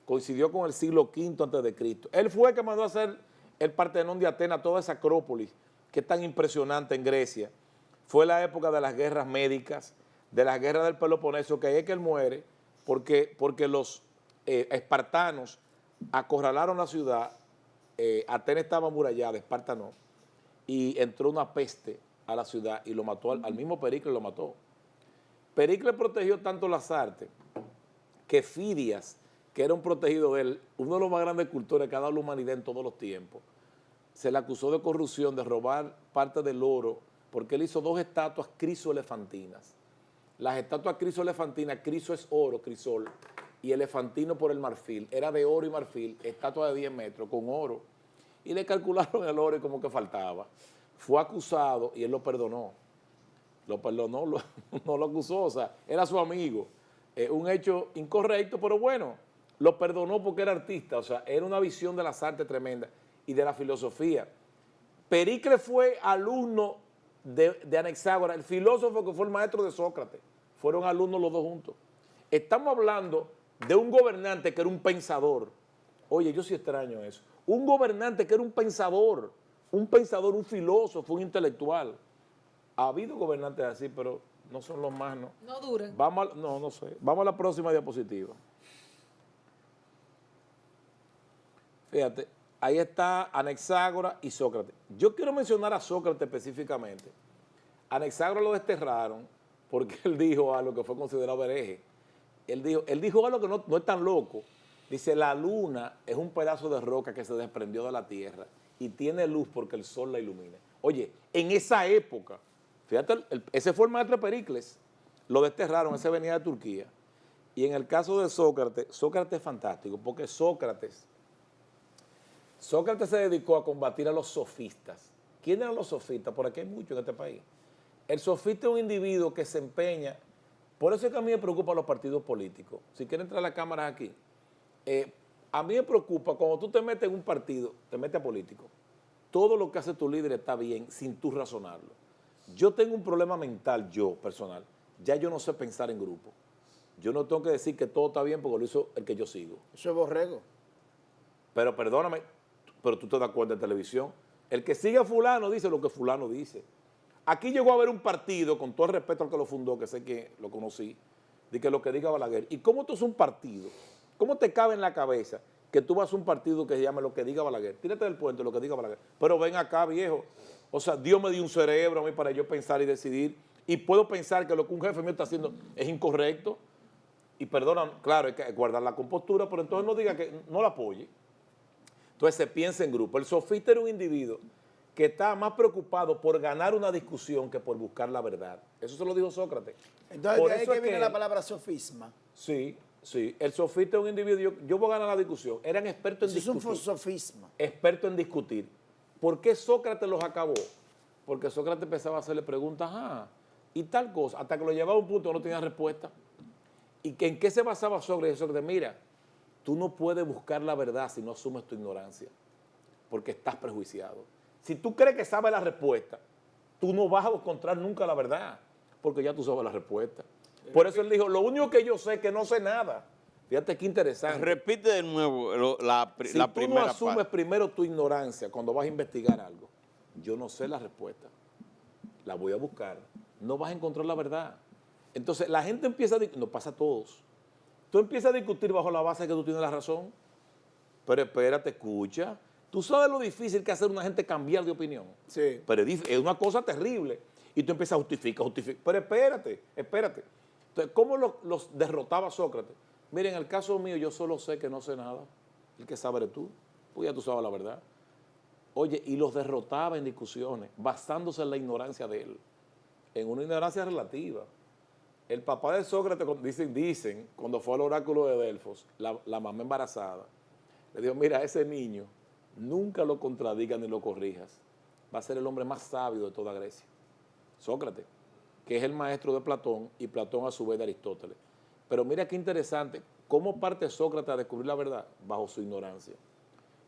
Coincidió con el siglo V antes de Cristo. Él fue el que mandó a hacer el Partenón de Atenas, toda esa acrópolis que es tan impresionante en Grecia. Fue la época de las guerras médicas, de las guerras del Peloponeso, que ahí es que él muere, porque los espartanos acorralaron la ciudad, Atenas estaba amurallada, Esparta no, y entró una peste a la ciudad y lo mató, al mismo Pericles lo mató. Pericles protegió tanto las artes que Fidias, que era un protegido de él, uno de los más grandes cultores que ha dado la humanidad en todos los tiempos, se le acusó de corrupción, de robar parte del oro, porque él hizo 2 estatuas crisoelefantinas. Las estatuas crisoelefantinas, criso es oro, crisol, y elefantino por el marfil, era de oro y marfil, estatua de 10 metros con oro, y le calcularon el oro y como que faltaba. Fue acusado y él lo perdonó. Lo perdonó, no lo acusó, o sea, era su amigo. Un hecho incorrecto, pero bueno, lo perdonó porque era artista, o sea, era una visión de las artes tremenda y de la filosofía. Pericles fue alumno de Anaxágoras, el filósofo que fue el maestro de Sócrates. Fueron alumnos los dos juntos. Estamos hablando de un gobernante que era un pensador. Oye, yo sí extraño eso. Un gobernante que era un pensador, un filósofo, un intelectual. Ha habido gobernantes así, pero no son los más, ¿no? No duran. No sé. Vamos a la próxima diapositiva. Fíjate, ahí está Anaxágoras y Sócrates. Yo quiero mencionar a Sócrates específicamente. Anaxágoras lo desterraron porque él dijo algo que fue considerado hereje. Él dijo algo que no es tan loco. Dice, la luna es un pedazo de roca que se desprendió de la tierra y tiene luz porque el sol la ilumina. Oye, en esa época, fíjate, ese fue el maestro Pericles, lo desterraron, ese venía de Turquía. Y en el caso de Sócrates, Sócrates es fantástico porque Sócrates se dedicó a combatir a los sofistas. ¿Quiénes eran los sofistas? Por aquí hay muchos en este país. El sofista es un individuo que se empeña, por eso es que a mí me preocupan los partidos políticos. Si quieren entrar las cámaras aquí, a mí me preocupa cuando tú te metes en un partido, te metes a político, todo lo que hace tu líder está bien sin tú razonarlo. Yo tengo un problema mental, yo, personal, ya yo no sé pensar en grupo. Yo no tengo que decir que todo está bien porque lo hizo el que yo sigo. Eso es borrego. Pero perdóname, pero tú te das cuenta en televisión. El que sigue a fulano dice lo que fulano dice. Aquí llegó a haber un partido, con todo el respeto al que lo fundó, que sé que lo conocí, de que lo que diga Balaguer. ¿Y cómo tú es un partido? ¿Cómo te cabe en la cabeza que tú vas a un partido que se llame lo que diga Balaguer? Tírate del puente lo que diga Balaguer. Pero ven acá, viejo. O sea, Dios me dio un cerebro a mí para yo pensar y decidir. Y puedo pensar que lo que un jefe mío está haciendo es incorrecto. Y perdona, claro, hay que guardar la compostura, pero entonces no diga que no la apoye. Entonces se piensa en grupo. El sofista era un individuo que está más preocupado por ganar una discusión que por buscar la verdad. Eso se lo dijo Sócrates. Entonces, Por de ahí eso que es viene la palabra sofisma. Sí, sí. El sofista es un individuo, yo voy a ganar la discusión. Eran expertos en Eso es un discutir. sofisma. Expertos en discutir. ¿Por qué Sócrates los acabó? Porque Sócrates empezaba a hacerle preguntas, y tal cosa, hasta que lo llevaba a un punto que no tenía respuesta. ¿Y que en qué se basaba Sócrates? Sócrates, mira, tú no puedes buscar la verdad si no asumes tu ignorancia, porque estás prejuiciado. Si tú crees que sabes la respuesta, tú no vas a encontrar nunca la verdad, porque ya tú sabes la respuesta. Por eso él dijo, lo único que yo sé es que no sé nada. Fíjate qué interesante. Repite de nuevo la Si la tú no primera asumes parte. primero tu ignorancia cuando vas a investigar algo, yo no sé la respuesta, la voy a buscar, no vas a encontrar la verdad. Entonces la gente empieza a discutir, nos pasa a todos, tú empiezas a discutir bajo la base de que tú tienes la razón, pero espérate, escucha, tú sabes lo difícil que es hacer una gente cambiar de opinión, Sí. pero es una cosa terrible, y tú empiezas a justificar, pero espérate. Entonces, ¿cómo los derrotaba Sócrates? Miren, en el caso mío, yo solo sé que no sé nada. El que sabe eres tú, pues ya tú sabes la verdad. Oye, y los derrotaba en discusiones, basándose en la ignorancia de él, en una ignorancia relativa. El papá de Sócrates, dicen, cuando fue al oráculo de Delfos, la mamá embarazada, Le dijo, mira, ese niño nunca lo contradigas ni lo corrijas. Va a ser el hombre más sabio de toda Grecia. Sócrates, que es el maestro de Platón y Platón a su vez de Aristóteles. Pero mira qué interesante, cómo parte Sócrates a descubrir la verdad bajo su ignorancia.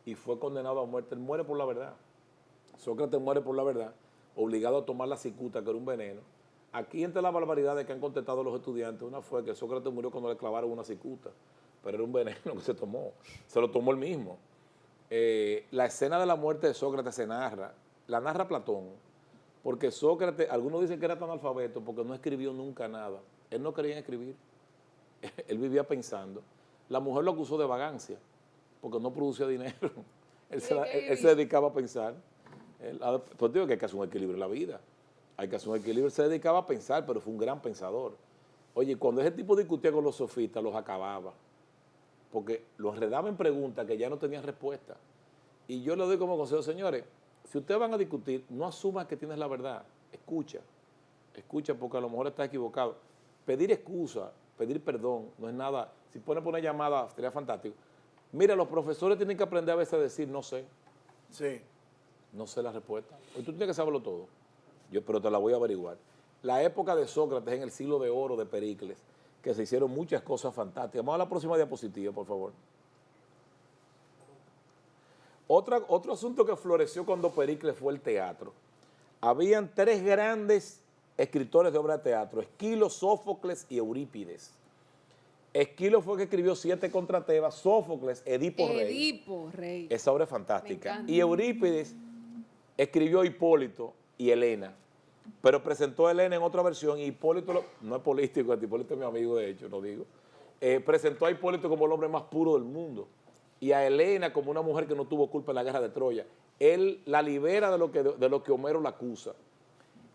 Y fue condenado a muerte. Él muere por la verdad. Sócrates muere por la verdad, obligado a tomar la cicuta, que era un veneno. Aquí entre las barbaridades que han contestado los estudiantes, una fue que Sócrates murió cuando le clavaron una cicuta, pero era un veneno que se tomó. Se lo tomó él mismo. La escena de la muerte de Sócrates se narra, la narra Platón, porque Sócrates, algunos dicen que era tan analfabeto porque no escribió nunca nada. Él no quería escribir. Él vivía pensando. La mujer lo acusó de vagancia, porque no producía dinero. Él se dedicaba a pensar. Pues digo que hay que hacer un equilibrio en la vida. Hay que hacer un equilibrio. Él se dedicaba a pensar, pero fue un gran pensador. Oye, cuando ese tipo discutía con los sofistas, los acababa. Porque los enredaba en preguntas que ya no tenían respuesta. Y yo le doy como consejo, señores, si ustedes van a discutir, no asuman que tienes la verdad. Escucha. Escucha, porque a lo mejor estás equivocado. Pedir excusa, pedir perdón, no es nada. Si pones por una llamada, sería fantástico. Mira, los profesores tienen que aprender a veces a decir no sé. Sí. No sé la respuesta. Hoy tú tienes que saberlo todo. Pero te la voy a averiguar. La época de Sócrates en el siglo de oro de Pericles, que se hicieron muchas cosas fantásticas. Vamos a la próxima diapositiva, por favor. Otro asunto que floreció cuando Pericles fue el teatro. Habían tres grandes escritores de obra de teatro, Esquilo, Sófocles y Eurípides. Esquilo fue el que escribió 7 contra Tebas, Sófocles, Edipo Rey. Edipo Rey. Esa obra es fantástica. Me encanta. Y Eurípides escribió Hipólito y Helena, pero presentó a Helena en otra versión y Hipólito, no es político, Hipólito es mi amigo de hecho, lo digo, presentó a Hipólito como el hombre más puro del mundo y a Helena como una mujer que no tuvo culpa en la guerra de Troya. Él la libera de lo que Homero la acusa.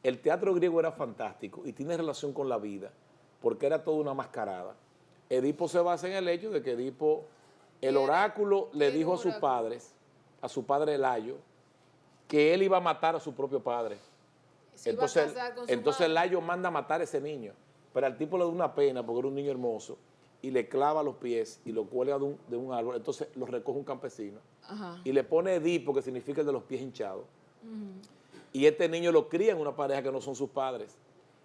El teatro griego era fantástico y tiene relación con la vida, porque era toda una mascarada. Edipo se basa en el hecho de que Edipo, el oráculo le dijo a sus padres, a su padre Layo, que él iba a matar a su propio padre. Entonces Layo manda a matar a ese niño, pero al tipo le da una pena porque era un niño hermoso y le clava los pies y lo cuelga de un árbol. Entonces lo recoge un campesino. Ajá. Y le pone Edipo, que significa el de los pies hinchados. Y este niño lo cría en una pareja que no son sus padres.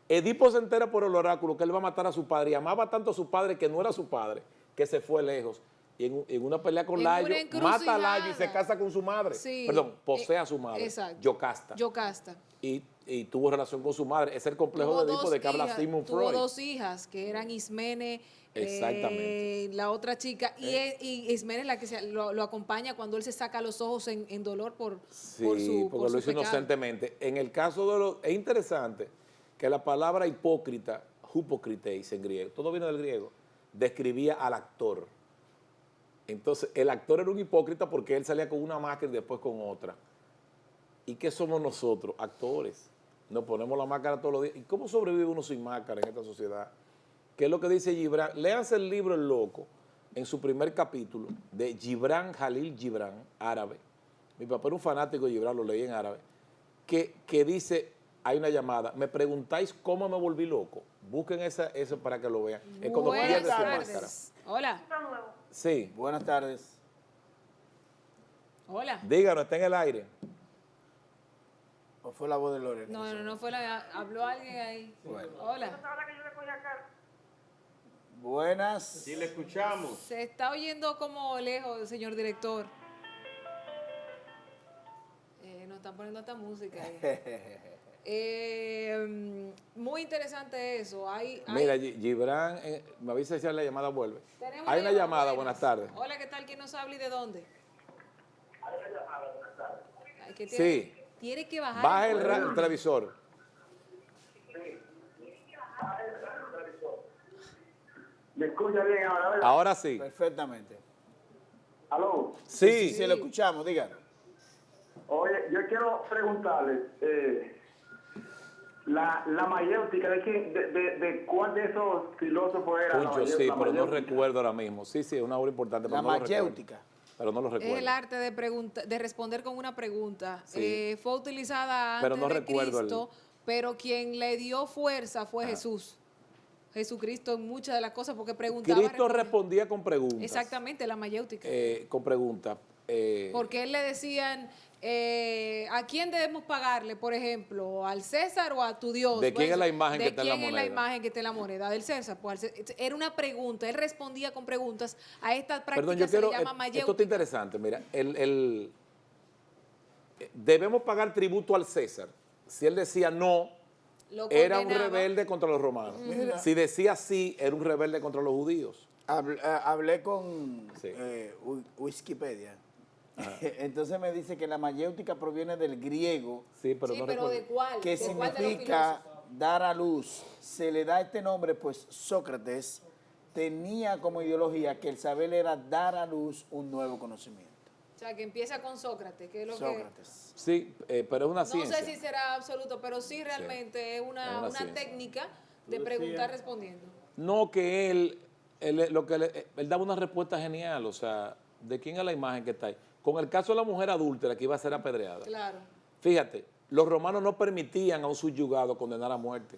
Edipo se entera por el oráculo que él va a matar a su padre y amaba tanto a su padre que no era su padre, que se fue lejos. Y en una pelea con Layo, mata a Layo y se casa con su madre. Sí. Perdón, posee a su madre. Exacto. Yocasta. Yocasta. Y tuvo relación con su madre. Es el complejo de Edipo de que habla Sigmund Freud. Tuvo 2 hijas, que eran Ismene, Exactamente. la otra chica, y Ismene es la que lo acompaña cuando él se saca los ojos en dolor por Sí, su porque lo hizo pecado. inocentemente. En el caso de los... Es interesante que la palabra hipócrita, hupocriteis en griego, todo viene del griego, describía al actor. Entonces, el actor era un hipócrita porque él salía con una máscara y después con otra. ¿Y qué somos nosotros? Actores. Nos ponemos la máscara todos los días. ¿Y cómo sobrevive uno sin máscara en esta sociedad? ¿Qué es lo que dice Gibran? Léanse el libro El Loco, en su primer capítulo, de Gibran Jalil Gibran, árabe. Mi papá era un fanático de Gibran, lo leí en árabe, que dice, hay una llamada, me preguntáis cómo me volví loco. Busquen eso para que lo vean. Es cuando Buenas pierde su tardes. máscara. Hola. Sí, Buenas tardes. Hola. díganos, está en el aire. ¿O fue la voz de Lorena? No fue habló alguien ahí. Bueno. Hola. Buenas. Sí, le escuchamos. Se está oyendo como lejos, señor director. Nos están poniendo esta música ahí. Muy interesante eso. Mira, Gibran, me avisa si la llamada vuelve. Tenemos Hay una llamada, buenas. buenas tardes. Hola, ¿qué tal? ¿Quién nos habla y de dónde? Hay una llamada, buenas tardes. Sí. Tiene que bajar. Baja el televisor. ¿Me escucha bien ahora, verdad? Ahora sí. Perfectamente. ¿Aló? Sí. Sí, lo escuchamos, díganos. Oye, yo quiero preguntarle, la mayéutica, ¿de cuál de esos filósofos era? Puncho, sí, pero no recuerdo ahora mismo. Sí, es una obra importante, pero La no lo recuerdo. mayéutica. Pero no lo Es recuerdo. el arte de responder con una pregunta. Sí. Fue utilizada Pero antes no de recuerdo Cristo, pero quien le dio fuerza fue Jesús. Jesucristo en muchas de las cosas porque preguntaba. Cristo respondía con preguntas. Exactamente, la mayéutica. Con preguntas. Porque él le decían, ¿a quién debemos pagarle, por ejemplo? ¿Al César o a tu Dios? ¿De quién es la imagen que está en la ¿De quién es la moneda? imagen que está en la moneda? Del César. Pues, era una pregunta, él respondía con preguntas. A esta práctica Perdón, yo se quiero, le llama esto mayéutica. está interesante, mira, debemos pagar tributo al César. Si él decía no, Lo era un condenaba. rebelde contra los romanos. Si decía sí, era un rebelde contra los judíos. Hablé con Sí. Wikipedia. Entonces me dice que la mayéutica proviene del griego, Sí, pero Sí, no pero recuerdo. ¿de cuál? que ¿De cuál de los significa filósofos? dar a luz. Se le da este nombre, pues Sócrates tenía como ideología que el saber era dar a luz un nuevo conocimiento. O sea, que empieza con Sócrates, que es lo Sócrates. Sí, pero es una que... ciencia. No sé si será absoluto, pero sí realmente es es una, una una ciencia. técnica de preguntar respondiendo. No, que él daba una respuesta genial, o sea, ¿de quién es la imagen que está ahí? Con el caso de la mujer adúltera que iba a ser apedreada. Claro. Fíjate, los romanos no permitían a un subyugado condenar a muerte.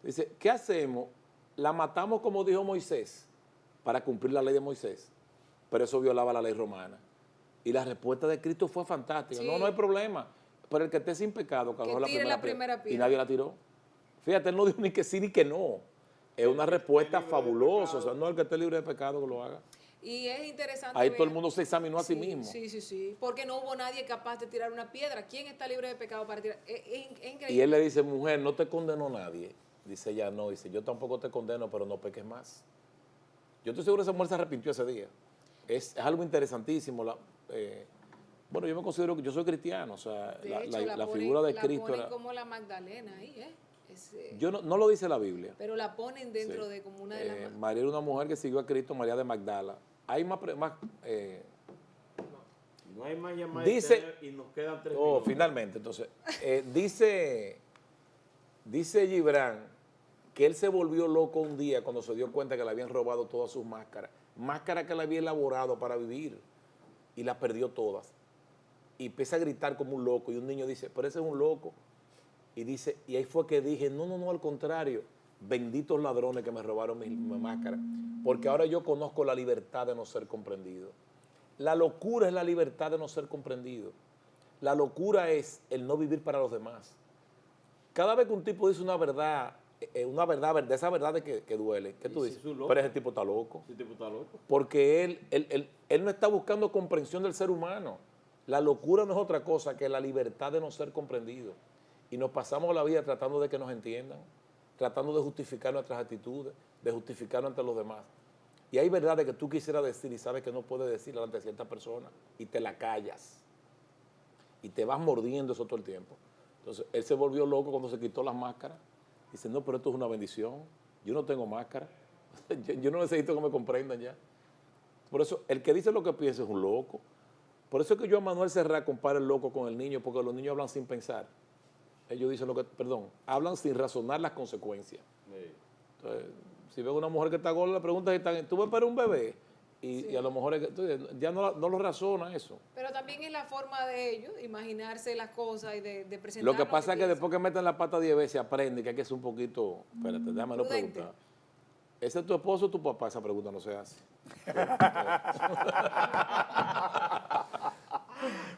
Dice, ¿qué hacemos? La matamos como dijo Moisés, para cumplir la ley de Moisés, pero eso violaba la ley romana. Y la respuesta de Cristo fue fantástica. Sí. No, no hay problema. Pero el que esté sin pecado, que arroje tire la primera Y piedra. nadie la tiró. Fíjate, él no dijo ni que sí ni que no. Es una respuesta fabulosa. O sea, no el que esté libre de pecado que lo haga. Y es interesante Ahí ver- todo el mundo se examinó a sí Sí, mismo. Sí, sí, sí. Porque no hubo nadie capaz de tirar una piedra. ¿Quién está libre de pecado para tirar? Es increíble. Y él le dice, mujer, no te condenó nadie. Dice ella, no. Dice, yo tampoco te condeno, pero no peques más. Yo estoy seguro que esa mujer se arrepintió ese día. Es algo interesantísimo. Bueno, yo me considero que yo soy cristiano. O sea, De la hecho, la ponen- figura de la Cristo ponen era... como la Magdalena ahí, ¿eh? Yo no lo dice la Biblia. Pero la ponen dentro Sí. de como una de las... María era una mujer que siguió a Cristo, María de Magdala. Hay más... No hay más llamadas Dice- y nos quedan 3 Oh, minutos. finalmente. Entonces, dice Gibran que él se volvió loco un día cuando se dio cuenta que le habían robado todas sus máscaras. Máscaras que él había elaborado para vivir. Y las perdió todas. Y empieza a gritar como un loco. Y un niño dice, pero ese es un loco. Y dice, y ahí fue que dije, no, al contrario. Benditos ladrones que me robaron mi máscara. Porque ahora yo conozco la libertad de no ser comprendido. La locura es la libertad de no ser comprendido. La locura es el no vivir para los demás. Cada vez que un tipo dice una verdad, de esa verdad de que duele, ¿qué tú Y si dices? es un loco. Pero ese tipo está loco. Ese tipo está loco. Porque él no está buscando comprensión del ser humano. La locura no es otra cosa que la libertad de no ser comprendido. Y nos pasamos la vida tratando de que nos entiendan, tratando de justificar nuestras actitudes, de justificarnos ante los demás. Y hay verdades que tú quisieras decir y sabes que no puedes decir ante cierta persona y te la callas. Y te vas mordiendo eso todo el tiempo. Entonces, él se volvió loco cuando se quitó las máscaras. Dice, no, pero esto es una bendición. Yo no tengo máscara. yo no necesito que me comprendan ya. Por eso, el que dice lo que piensa es un loco. Por eso es que yo a Manuel Serrat comparo el loco con el niño, porque los niños hablan sin pensar. Ellos dicen hablan sin razonar las consecuencias. Sí. Entonces, si ves una mujer que está gorda, le preguntas si tú ves para un bebé. Y a lo mejor entonces, ya no lo razona eso. Pero también es la forma de ellos, imaginarse las cosas y de presentar Lo que pasa es que piensan. después que meten la pata 10 veces aprende que hay que ser un poquito... Espérate, déjame no Prudente. preguntar. ¿Ese es tu esposo o tu papá? Esa pregunta no se hace.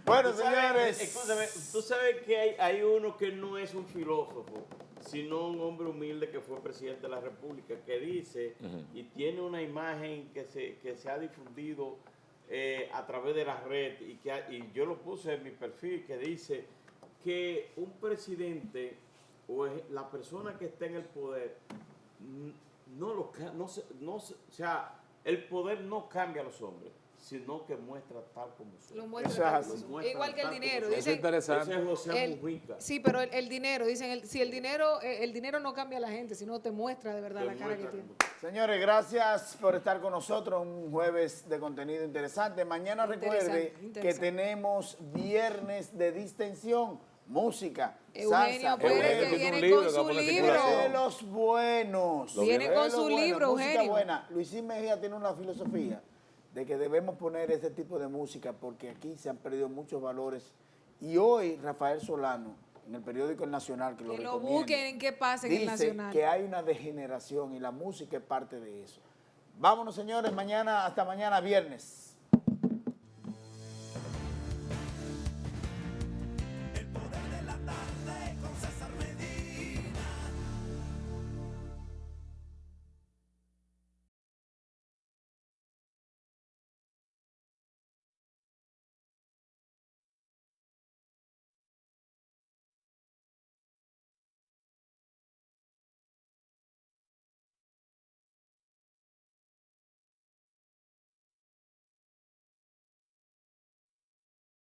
Bueno, Tú sabes, señores. escúchame, tú sabes que hay uno que no es un filósofo, sino un hombre humilde que fue presidente de la República, que dice, y tiene una imagen que se ha difundido a través de la red, y yo lo puse en mi perfil, que dice que un presidente o la persona que está en el poder, o sea, el poder no cambia a los hombres, sino que muestra tal como son. Lo muestran Eso es tal así. como son. Muestran Igual que el tal como dinero. son. Eso es Dicen, interesante. Ese es José el- Mujica. sí, pero el dinero, dicen, si el dinero no cambia a la gente, sino te muestra de verdad Te la cara que muestra tiene. como- Señores, gracias por estar con nosotros. Un jueves de contenido interesante. Mañana recuerde Interesante. que tenemos viernes de distensión, música, Eugenio salsa. Pérez, Eugenio que tiene un viene libro con que va a su poner De libro. circulación. los buenos. Viene De con los su buenos. libro, Música Eugenio. buena. Luisín Mejía tiene una filosofía de que debemos poner ese tipo de música porque aquí se han perdido muchos valores. Y hoy Rafael Solano, en el periódico El Nacional, que lo Que lo recomiendo. busquen en qué pasa en el Dice Nacional. que hay una degeneración y la música es parte de eso. Vámonos, señores, hasta mañana viernes.